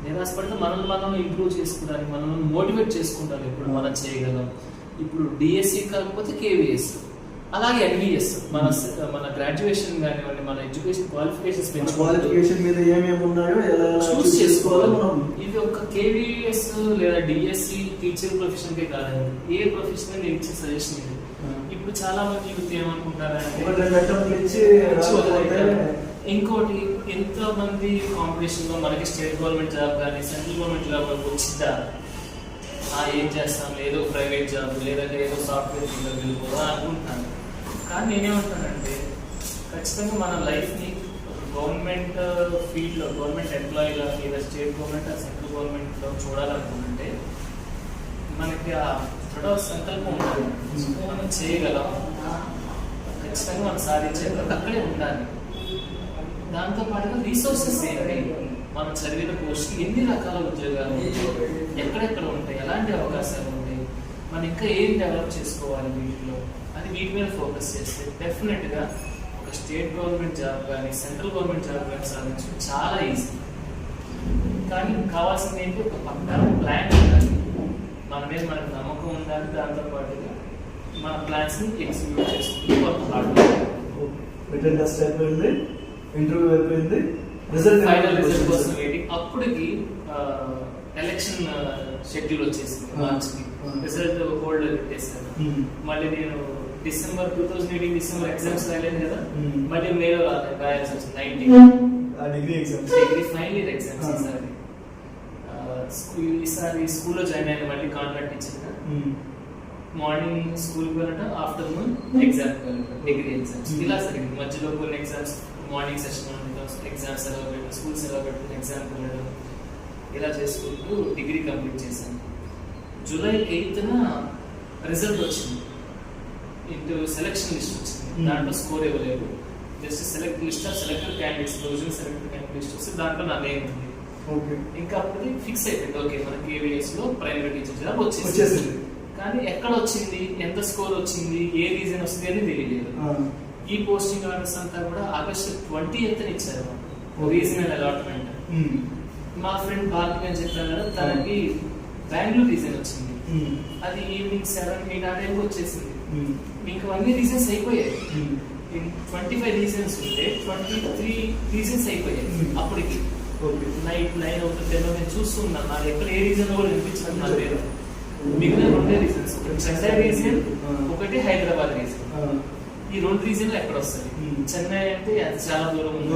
నిరాశపడితే మనం ఇంప్రూవ్ చేసుకోవడానికి, మనం మోటివేట్ చేసుకుంటారు. ఇప్పుడు మనం చేయగలం. ఇప్పుడు డిఎస్సి కాకపోతే కేవీఎస్, అలాగే ఎన్విఎస్ మన గ్రాడ్యుయేషన్ కానివ్వండి, మన ఎడ్యుకేషన్ క్వాలిఫికేషన్స్ క్వాలిఫికేషన్ మీద ఏమేమి ఉన్నాయో ఎలా చూస్ చేసుకోవాలి మనం. ఇది ఒక కేవీఎస్ లేదా డిఎస్సి టీచర్ ప్రొఫెషన్ కే కాదండి, ఏ ప్రొఫెషన్ నేను ఇచ్చే సజెషన్ ఇది. ఇప్పుడు చాలా మంది యూత్ ఏమనుకుంటారంటే ఇంకోటి, ఎంతో మంది కాంపిటీషన్ లో మనకి స్టేట్ గవర్నమెంట్ జాబ్ కానీ సెంట్రల్ గవర్నమెంట్ జాబ్ వచ్చిందా, ఏం చేస్తాం, ఏదో ప్రైవేట్ జాబ్ లేదంటే ఏదో సాఫ్ట్వేర్ ఫీల్డ్లోకి వెళ్ళిపోదా అనుకుంటున్నాను. కానీ నేనేమంటానంటే ఖచ్చితంగా మన లైఫ్ని గవర్నమెంట్ ఫీల్డ్లో, గవర్నమెంట్ ఎంప్లాయీగా లేదా స్టేట్ గవర్నమెంట్ సెంట్రల్ గవర్నమెంట్లో చూడాలనుకుంటే మనకి ఆ దృఢ సంకల్పం ఉండాలి. మనం చేయగలం, ఖచ్చితంగా మనం సాధించేది అక్కడే ఉండాలి. దాంతో పాటుగా రిసోర్సెస్ ఏంటి, మనం చదివిన పోస్ట్ ఎన్ని రకాల ఉద్యోగాలు ఎక్కడెక్కడ ఉంటాయి, ఎలాంటి అవకాశాలు ఉంటాయి, మనం ఇంకా ఏం డెవలప్ చేసుకోవాలి వీటిలో అని వీటి మీద ఫోకస్ చేస్తే డెఫినెట్గా ఒక స్టేట్ గవర్నమెంట్ జాబ్ కానీ సెంట్రల్ గవర్నమెంట్ జాబ్ కానీ సాధించడం చాలా ఈజీ. కానీ కావాల్సింది ఏంటి, ఒక పక్కా ప్లాన్ ఉండాలి, మన మీద మనకు నమ్మకం ఉండాలి. దాంతో పాటుగా మన ప్లాన్స్ని ఎగ్జిక్యూట్ చేసుకుంటూ కొంత హార్డ్ రిటర్న్ టెస్ట్ అయిపోయింది, ఇంటర్వ్యూ అయిపోయింది, ఫైనల్ రిజల్ట్ కోసం వెయిటింగ్. అప్పటికి ఎలక్షన్ షెడ్యూల్ వచ్చేసింది, మార్చ్కి రిజల్ట్ హోల్డ్ పెట్టేశారు. మళ్ళీ నేను డిసెంబర్ 2018 డిసెంబర్ ఎగ్జామ్స్ రాయలేదు కదా, మళ్ళీ మేలో రాయాల్సి వచ్చింది 19 డిగ్రీ ఫైనల్ ఇయర్ ఎగ్జామ్స్. ఈసారి స్కూల్లో జాయిన్ అయిన, మళ్ళీ కాంట్రాక్ట్ ఇచ్చింది. మార్నింగ్ స్కూల్కి వెళ్ళటం, ఆఫ్టర్నూన్ ఎగ్జామ్కి వెళ్ళటం, డిగ్రీ ఎగ్జామ్స్ ఇలా జరిగింది. మధ్యలో కొన్ని ఎగ్జామ్స్ మార్నింగ్ సెషన్ ఉండటం, ఎగ్జామ్స్ సెలవు పెట్టడం, స్కూల్ సెలవు పెట్టడం, ఎగ్జామ్కి వెళ్ళడం, ఇలా చేసుకుంటూ డిగ్రీ కంప్లీట్ చేశాను. జూలై 8న రిజల్ట్ వచ్చింది, ఇంటూ సెలెక్షన్ లిస్ట్ వచ్చింది. దాంట్లో స్కోర్ ఇవ్వలేదు, just list of selected candidates, provisional selected candidate list వస్తే దాంట్లో నా నేమ్ ఉంది. ఇంకా అప్పుడు ఫిక్స్ అయిపోయింది, ఓకే మనకి KVS లో ప్రైమరీ టీచర్ జాబ్ వచ్చేసింది. కానీ ఎక్కడ వచ్చింది, ఎంత స్కోర్ వచ్చింది, ఏ రీజన్ వస్తుంది అని తెలియలేదు. ఈ పోస్టింగ్ ఆర్డర్స్ అంతా కూడా ఆగస్టు 20th ఇచ్చారు, రీజనల్ అలాట్మెంట్. మా ఫ్రెండ్ భారతి అని చెప్పాను కదా, తనకి బెంగళూరు రీజన్ వచ్చింది. అది ఈవినింగ్ 7-8 ఆ టైంకి వచ్చేసింది. మీకు అన్ని రీజన్స్ అయిపోయాయి. 25 రీజన్స్ ఉంటే 23 రీజన్స్ అయిపోయాయి అప్పటికి. నైట్ 9 అవుతుంది 10 నేను చూస్తున్నాను, నాకు ఎక్కడ ఏ రీజన్ కూడా వినిపించడం నాకు లేదు. మిగిలిన 2 రీజన్స్, చెన్నై రీజన్, ఒకటి హైదరాబాద్ రీజన్. ఈ 2 రీజన్లు ఎక్కడ వస్తాయి? చెన్నై అంటే అది చాలా దూరం ఉంది,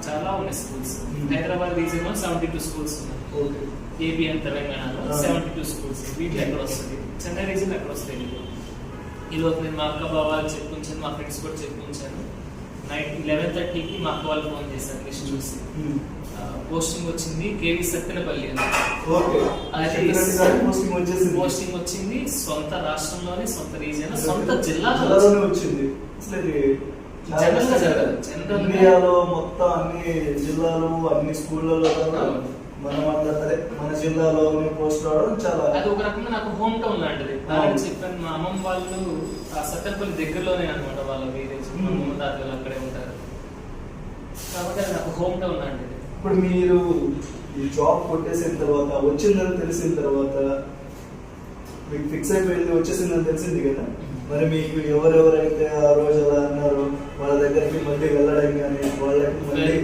చాలా ఉన్నాయి స్కూల్స్. హైదరాబాద్ రీజన్ లో 72 స్కూల్స్ ఉన్నాయి, ఏపీ అండ్ తెలంగాణలో 72 స్కూల్స్. వీటిలో ఎక్కడ వస్తుంది? చెన్నై రీజన్ ఎక్కడ వస్తాయి? ఈలోపు నేను మా అక్క బాబాలు చెప్పుకుంటాను, మా ఫ్రెండ్స్ కూడా చెప్పుకుంటాను. నైట్ 11:30కి మా అక్క వాళ్ళు ఫోన్ చేశారు లిస్ట్ చూసి. పోస్టింగ్ వచ్చింది కేవీ సత్తెనపల్లి అని. పోస్టింగ్ వచ్చింది సొంత రాష్ట్రంలోనే, సొంత రీజియన్, సొంత జిల్లాలోనే వచ్చింది. జనరల్ గా జరగదు, జనరల్ ఇండియాలో మొత్తం అన్ని జిల్లాలు అన్ని స్కూళ్ళలో మన జిల్లాలోనే పోస్ట్ రావడం చాలా, అది ఒక రకంగా నాకు హోమ్ టౌన్ లాంటిది. చెప్పాను, మా అమ్మమ్మ వాళ్ళు ఆ సత్తెనపల్లి దగ్గరలోనే అనమాట వాళ్ళ విలేజ్. మా అమ్మమ్మ తాతలు అక్కడే ఉంటారు కాబట్టి అది నాకు హోమ్ టౌన్ లాంటిది. ఇప్పుడు మీరు ఈ జాబ్ కొట్టేసిన తర్వాత, వచ్చిందని తెలిసిన తర్వాత, మీకు ఫిక్స్ అయిపోయింది, వచ్చేసిందని తెలిసింది కదా, మరి మీకు ఎవరెవరైతే ఆ రోజు అలా అన్నారో వాళ్ళ దగ్గరికి మళ్ళీ వెళ్ళడం కానీ, వాళ్ళకి మళ్ళీ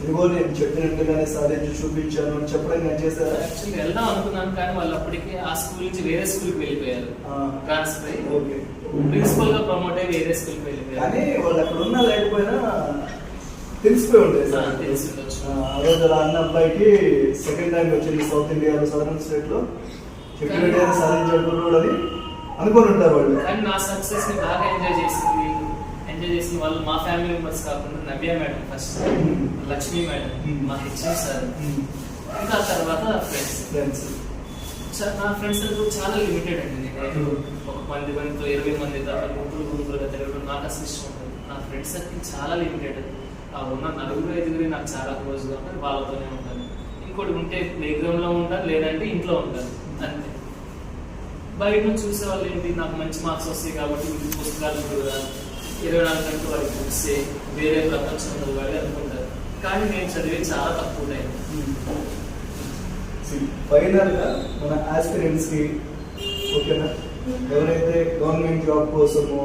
ఇదిగో నేను చెప్పినట్టుగానే సాధించి చూపించాను అని చెప్పడం కానీ చేశారు? యాక్చువల్లీ వెళ్దాం అనుకున్నాను, కానీ వాళ్ళు అప్పటికే ఆ స్కూల్ నుంచి వేరే స్కూల్కి వెళ్ళిపోయారు, ట్రాన్స్ఫర్ అయ్యి. ఓకే, ప్రిన్సిపల్ గా ప్రమోట్ అయ్యి వేరే స్కూల్కి వెళ్ళిపోయారు. కానీ వాళ్ళు అక్కడ ఉన్నా లేకపోయినా తెలిసిపోయి ఉంటుంది. ఆ రోజు అలా అన్న అబ్బాయికి సెకండ్ టైం వచ్చింది సౌత్ ఇండియాలో, సదరన్ స్టేట్ లో చెప్పినట్టు సాధించాడు అని అనుకుని ఉంటారు వాళ్ళు. కానీ నా సక్సెస్ ని బాగా ఎంజాయ్ చేసిన వాళ్ళు మా ఫ్యామిలీ మెంబర్స్ కాకుండా నవ్య మేడం ఫస్ట్, లక్ష్మీ మేడం, మా హెచ్ఎం సార్, ఇంకా తర్వాత ఫ్రెండ్స్. నా ఫ్రెండ్స్ అందరూ చాలా లిమిటెడ్ అండి. నేను ఒక 10 మందితో 20 మంది తర్వాత గుంపులుగా తిరగడం నాకు అసలు ఇష్టం ఉంటుంది. నా ఫ్రెండ్స్ సర్కిల్ చాలా లిమిటెడ్. ఆ ఉన్న 4-5 నాకు చాలా క్లోజ్గా ఉంటారు, వాళ్ళతోనే ఉంటాను. ఇంకోటి ఉంటే ప్లే గ్రౌండ్ లో ఉంటారు, లేదంటే ఇంట్లో ఉంటారు, అంతే. బయట నుంచి చూసే వాళ్ళు ఏంటి, నాకు మంచి మార్క్స్ వస్తాయి కాబట్టి వీటి పుస్తకాలు కూడా 24 గంటలు వాళ్ళకి బుక్స్ వేరే ప్రపంచంలో వాళ్ళు అనుకుంటారు. కానీ నేను చదివే చాలా తక్కువ టైం. ఫైనల్ గా మన ఆస్పిరెంట్స్ కి ఓకేనా ఎవరైతే గవర్నమెంట్ జాబ్ కోసము,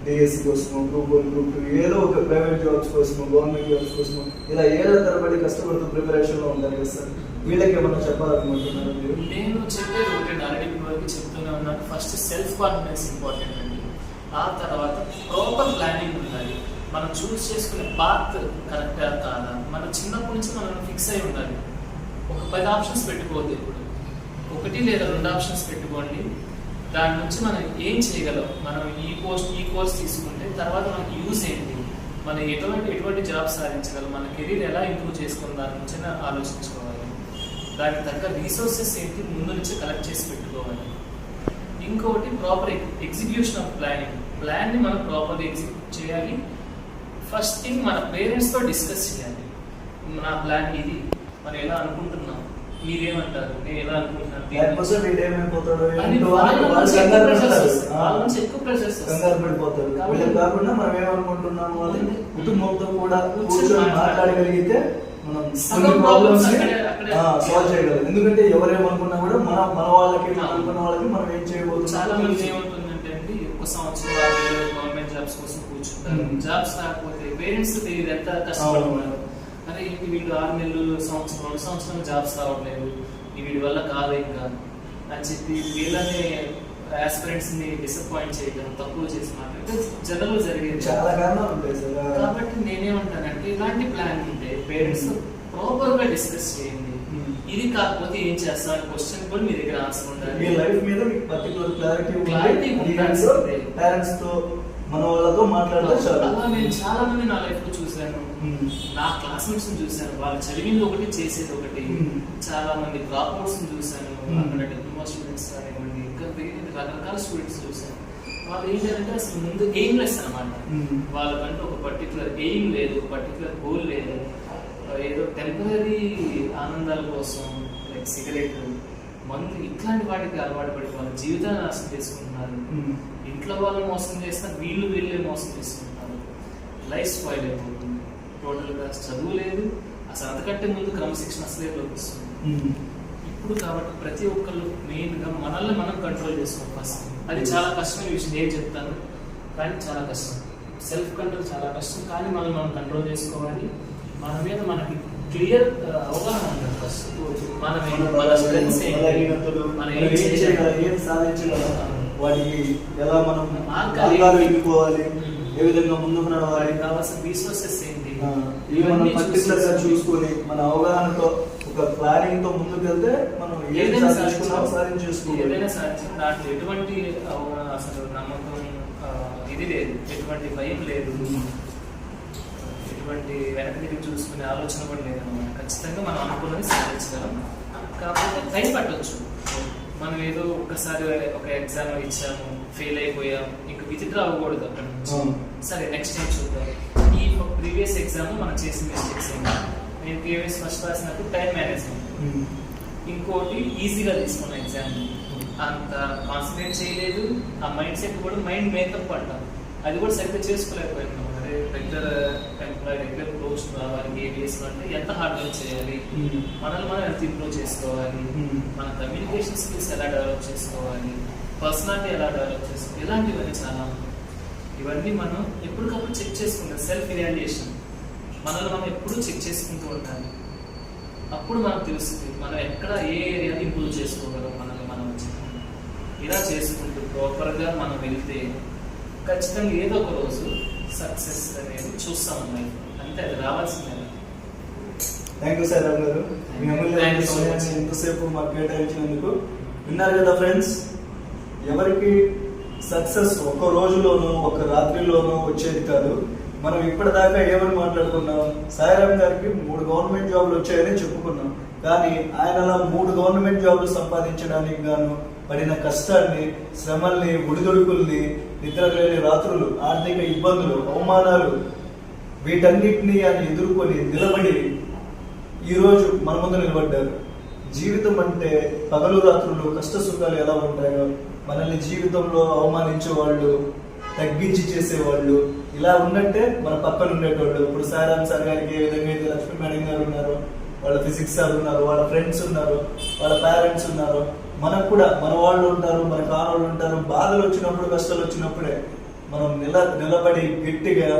డిఎస్సి కోసము, గ్రూప్ 1, గ్రూప్ 2 ఏదో ఒక ప్రైవేట్ జాబ్స్ కోసము, గవర్నమెంట్ జాబ్స్ కోసము ఇలా ఏళ్ళ తరబడి కష్టపడుతూ ప్రిపరేషన్లో ఉంటారు కదా సార్, వీళ్ళకి ఏమన్నా చెప్పాలనుకుంటున్నారు మీరు? నేను చెప్పేది ఒకటి ఆల్రెడీ వరకు చెప్తూనే ఉన్నాను. ఫస్ట్ సెల్ఫ్ కాన్ఫిడెన్స్ ఇంపార్టెంట్ అండి. ఆ తర్వాత ప్రాపర్ ప్లానింగ్ ఉండాలి. మనం చూస్ చేసుకునే పాత్ కరెక్టా కాదా, మనం చిన్నప్పటి నుంచి మనం ఫిక్స్ అయి ఉండాలి. ఒక 10 ఆప్షన్స్ పెట్టుకోవద్దు. ఇప్పుడు 1 లేదా 2 ఆప్షన్స్ పెట్టుకోండి. దాని నుంచి మనం ఏం చేయగలం, మనం ఈ కోర్స్ తీసుకుంటే తర్వాత మనకి యూజ్ ఏంటి, మనం ఎటువంటి జాబ్ సాధించగలం, మన కెరీర్ ఎలా ఇంప్రూవ్ చేసుకుని దాని నుంచి ఆలోచించుకోవాలి. దానికి తగ్గ రీసోర్సెస్ ఏంటి ముందు నుంచి కలెక్ట్ చేసి పెట్టుకోవాలి. ఇంకొకటి ప్రాపర్ ఎగ్జిక్యూషన్ ఆఫ్ ప్లాన్ని మనం ప్రాపర్గా ఎగ్జిక్యూట్ చేయాలి. ఫస్ట్ థింగ్ మన పేరెంట్స్తో డిస్కస్ చేయాలి. నా ప్లాన్ ఇది, మనం ఎలా అనుకుంటున్నాం, మీరేమంటారు, నేను ఎలా అనుకుంటున్నాను, కాకుండా మనం ఏమనుకుంటున్నాము అని కుటుంబంతో కూడా కూర్చొని మాట్లాడగలిగితే మనం ప్రాబ్లమ్స్ సాల్వ్ చేయగలం. ఎందుకంటే ఎవరేమనుకున్నా కూడా మన వాళ్ళకి అనుకున్న వాళ్ళకి మనం ఏం చేయబోతున్నాం. చాలా మంది ఏమవుతుందంటే అండి, 1 సంవత్సరం గవర్నమెంట్ జాబ్స్ కోసం కూర్చుంటారు. జాబ్స్ కాకపోతే పేరెంట్స్ తెలియదు ఎంత కష్టపడుతున్నారు. అరే ఇంటి వీళ్ళు 6 నెలలు, సంవత్సరం, 2 సంవత్సరాలు జాబ్స్ రావట్లేదు, వీడి వల్ల కాదు ఇంకా అని చెప్పి వీళ్ళని ఆస్పిరెంట్స్ ని డిసప్పాయింట్ చేయడం, తక్కువ చేసి మాట్లాడితే జనరల్ జరిగేది చాలా కారణాలు ఉంటాయి సార్. కాబట్టి నేనేమంటానంటే ఇలాంటి ప్లాన్ ఉంటే పేరెంట్స్ ప్రాపర్ గా డిస్కస్ చేయండి. ఇది కాకపోతే ఏం చేస్తారు క్వశ్చన్ కూడా మీ దగ్గర ఆన్సర్ ఉండాలి. మీ లైఫ్ మీద మీకు పర్టికులర్ క్లారిటీ ఉండాలి. పేరెంట్స్ తో మన వాళ్ళతో మాట్లాడితే చాలు. అలా నేను చాలా మంది నా లైఫ్ లో చూశాను. నా క్లాస్మేట్స్ చూశాను, వాళ్ళు చదివింది ఒకటి చేసేది ఒకటి. చాలా మంది డ్రాప్ అవుట్స్ చూశాను, అక్కడ డిప్లొమా స్టూడెంట్స్ కానివ్వండి, ఇంకా రకరకాల స్టూడెంట్స్ చూశాను. వాళ్ళు ఏంటంటే అసలు ముందు ఎయిమ్ లెస్ అనమాట. వాళ్ళకంటే ఒక పర్టికులర్ ఎయిమ్ లేదు, పర్టికులర్ గోల్ లేదు. ఏదో టెంపరీ ఆనందాల కోసం లైక్ సిగరెట్, మందు ఇట్లాంటి వాటికి అలవాటు పడి వాళ్ళ జీవితాన్ని నాశనం చేసుకుంటున్నారు. ఇంట్లో వాళ్ళు మోసం చేస్తున్నారు, వీళ్ళే మోసం చేసుకుంటున్నారు. లైఫ్ స్పాయిల్ అయిపోతుంది టోటల్గా. చదువు లేదు అసలు, అంతకంటే ముందు క్రమశిక్షణ అసలే లోపిస్తుంది ఇప్పుడు. కాబట్టి ప్రతి ఒక్కళ్ళు మెయిన్గా మనల్ని మనం కంట్రోల్ చేసుకోవాలి ఫస్ట్. అది చాలా కష్టమైన విషయం, నేను చెప్తాను కానీ చాలా కష్టం. సెల్ఫ్ కంట్రోల్ చాలా కష్టం, కానీ మనం కంట్రోల్ చేసుకోవాలి. మన మీద మనకి క్లియర్ అవగాహన ఉండాలి ఫస్ట్. మన స్ట్రెంగ్స్ ఏంటి, మనం ఏం సాధించగలం, వాటికి ఎలా మనం మార్గాలు ఎన్నుకోవాలి, ఏ విధంగా ముందుకు నడవాలి, కావాల్సిన రీసోర్సెస్ ఏంటి, ఇవి మనం పర్టికులర్ గా చూసుకొని మన అవగాహనతో ఒక ప్లానింగ్ తో ముందుకు వెళ్తే మనం ఏదైనా సాధించేసుకోవాలి. ఏదైనా సాధించాలి. దాంట్లో ఎటువంటి అసలు నమ్మకం ఇది లేదు, ఎటువంటి భయం లేదు, ఎటువంటి వెనక తిరిగి చూసుకునే ఆలోచన కూడా లేదు. ఖచ్చితంగా మనం అనుకున్నది సాధించగలం. కాకపోతే టైం పట్టవచ్చు. మనం ఏదో ఒక్కసారి ఒక ఎగ్జామ్ ఇచ్చాము, ఫెయిల్ అయిపోయాం, ఇంక విత్డ్రా అవ్వకూడదు అక్కడ నుంచి. సరే నెక్స్ట్ టైం చూద్దాం. ఈ ప్రీవియస్ ఎగ్జామ్ మనం చేసిన మిస్టేక్స్ ఏంటి, నేను ప్రీవియస్ ఫస్ట్ రాసినప్పుడు టైం మేనేజ్మెంట్, ఇంకోటి ఈజీగా తీసుకున్న ఎగ్జామ్, అంత కాన్సన్ట్రేట్ చేయలేదు. ఆ మైండ్ సెట్ కూడా మైండ్ మేకప్ అంటాం, అది కూడా సరిగ్గా చేసుకోలేకపోయినాం. అదే రెగ్యులర్ ఎంప్లాయీ, రెగ్యులర్ పోస్ట్ రావాలి, ఏబిఎస్ అంటే ఎంత హార్డ్ వర్క్ చేయాలి, మనల్ని మనం ఎంత ఇంప్రూవ్ చేసుకోవాలి, మన కమ్యూనికేషన్ స్కిల్స్ ఎలా డెవలప్ చేసుకోవాలి, పర్సనాలిటీ ఎలా డెవలప్ చేసుకోవాలి, ఇలాంటివన్నీ చాలా. ఇవన్నీ మనం ఎప్పటికప్పుడు చెక్ చేసుకుంటాం. సెల్ఫ్ ఇవాల్యుయేషన్ మనల్ని మనం ఎప్పుడూ చెక్ చేసుకుంటూ ఉండాలి. అప్పుడు మనకు తెలుస్తుంది మనం ఎక్కడ ఏ ఏరియాని ఇంప్రూవ్ చేసుకోగలం. మనల్ని మనం ఇలా చేసుకుంటూ ప్రాపర్గా మనం వెళ్తే ఖచ్చితంగా ఏదో ఒక రోజు సక్సెస్ అనేది చూస్తాం లైఫ్. అంతే, అది రావాల్సిందే. థ్యాంక్ యూ సార్ గారు, మీ అమూల్యమైన సమయాన్ని ఎంతసేపు మాకు కేటాయించినందుకు. విన్నారు కదా ఫ్రెండ్స్, ఎవరికి సక్సెస్ ఒక రోజులోనూ ఒక రాత్రిలోనూ వచ్చేది కాదు. మనం ఇప్పటిదాకా ఏమని మాట్లాడుకున్నాం, సాయిరామ్ గారికి 3 గవర్నమెంట్ జాబ్లు వచ్చాయని చెప్పుకున్నాం. కానీ ఆయన అలా 3 గవర్నమెంట్ జాబ్లు సంపాదించడానికి గాను పడిన కష్టాన్ని, శ్రమల్ని, ఒడిదొడుకుల్ని, నిద్రలేని రాత్రులు, ఆర్థిక ఇబ్బందులు, అవమానాలు, వీటన్నిటినీ ఆయన ఎదుర్కొని నిలబడి ఈరోజు మన ముందు నిలబడ్డారు. జీవితం అంటే పగలు రాత్రులు కష్ట సుఖాలు ఎలా ఉంటాయో, మనల్ని జీవితంలో అవమానించే వాళ్ళు, తగ్గించి చేసేవాళ్ళు ఇలా ఉన్నట్టే మన పక్కన ఉండేటోళ్ళు. ఇప్పుడు సాయిరామ్ సార్ గారికి ఏ విధంగా అయితే లక్ష్మీ మేడం గారు ఉన్నారు, వాళ్ళ ఫిజిక్స్ సార్ ఉన్నారు, వాళ్ళ ఫ్రెండ్స్ ఉన్నారు, వాళ్ళ పేరెంట్స్ ఉన్నారు, మనకు కూడా మన వాళ్ళు ఉంటారు, మన కానోళ్ళు ఉంటారు. బాధలు వచ్చినప్పుడు, కష్టాలు వచ్చినప్పుడే మనం నిలబడి గట్టిగా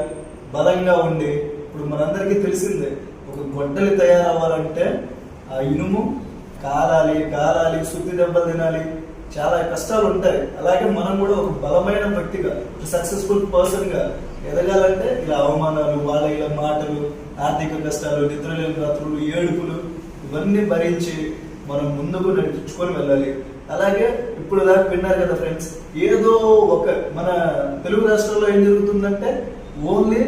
బలంగా ఉండి, ఇప్పుడు మనందరికీ తెలిసిందే, ఒక గొడ్డలి తయారవ్వాలంటే ఆ ఇనుము కాలాలి, శుద్ధి దెబ్బలు తినాలి, చాలా కష్టాలు ఉంటాయి. అలాగే మనం కూడా ఒక బలమైన వ్యక్తిగా, సక్సెస్ఫుల్ పర్సన్ గా ఎదగాలంటే ఇలా అవమానాలు, వాళ్ళ ఇలా మాటలు, ఆర్థిక కష్టాలు, నిద్రలేని రాత్రులు, ఏడుపులు, ఇవన్నీ భరించి మనం ముందుకు నడిపించుకొని వెళ్ళాలి. అలాగే ఇప్పుడు దాకా విన్నారు కదా ఫ్రెండ్స్, ఏదో ఒక మన తెలుగు రాష్ట్రాల్లో ఏం జరుగుతుందంటే ఓన్లీ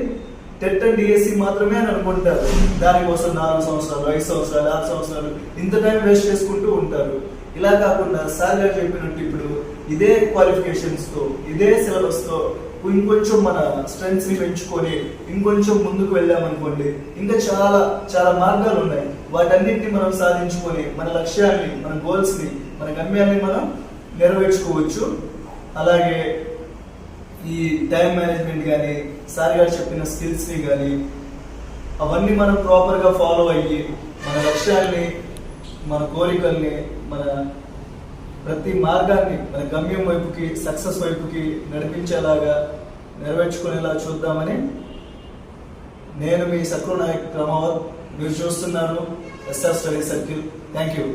టెట్ అండ్ డిఎస్సి మాత్రమే అని అనుకుంటారు. దానికోసం 4 సంవత్సరాలు, 5 సంవత్సరాలు, 6 సంవత్సరాలు ఇంత టైం వేస్ట్ చేసుకుంటూ ఉంటారు. ఇలా కాకుండా సార్ గారు చెప్పినట్టు ఇప్పుడు ఇదే క్వాలిఫికేషన్స్ తో, ఇదే సిలబస్ తో ఇంకొంచెం మన స్ట్రెంగ్స్ ని పెంచుకొని ఇంకొంచెం ముందుకు వెళ్ళామనుకోండి, ఇంకా చాలా చాలా మార్గాలు ఉన్నాయి. వాటన్నిటిని మనం సాధించుకొని మన లక్ష్యాన్ని, మన గోల్స్ ని, మన గమ్యాన్ని మనం నెరవేర్చుకోవచ్చు. అలాగే ఈ టైం మేనేజ్మెంట్ కానీ, సార్ గారు చెప్పిన స్కిల్స్ ని కానీ, అవన్నీ మనం ప్రాపర్ గా ఫాలో అయ్యి మన లక్ష్యాన్ని, మన కోరికల్ని, మన ప్రతి మార్గాన్ని మన గమ్యం వైపుకి, సక్సెస్ వైపుకి నడిపించేలాగా, నెరవేర్చుకునేలా చూద్దామని నేను మీ సక్రు నాయక్ క్రమవత్. మీరు చూస్తున్నారు SR study circle. Thank you.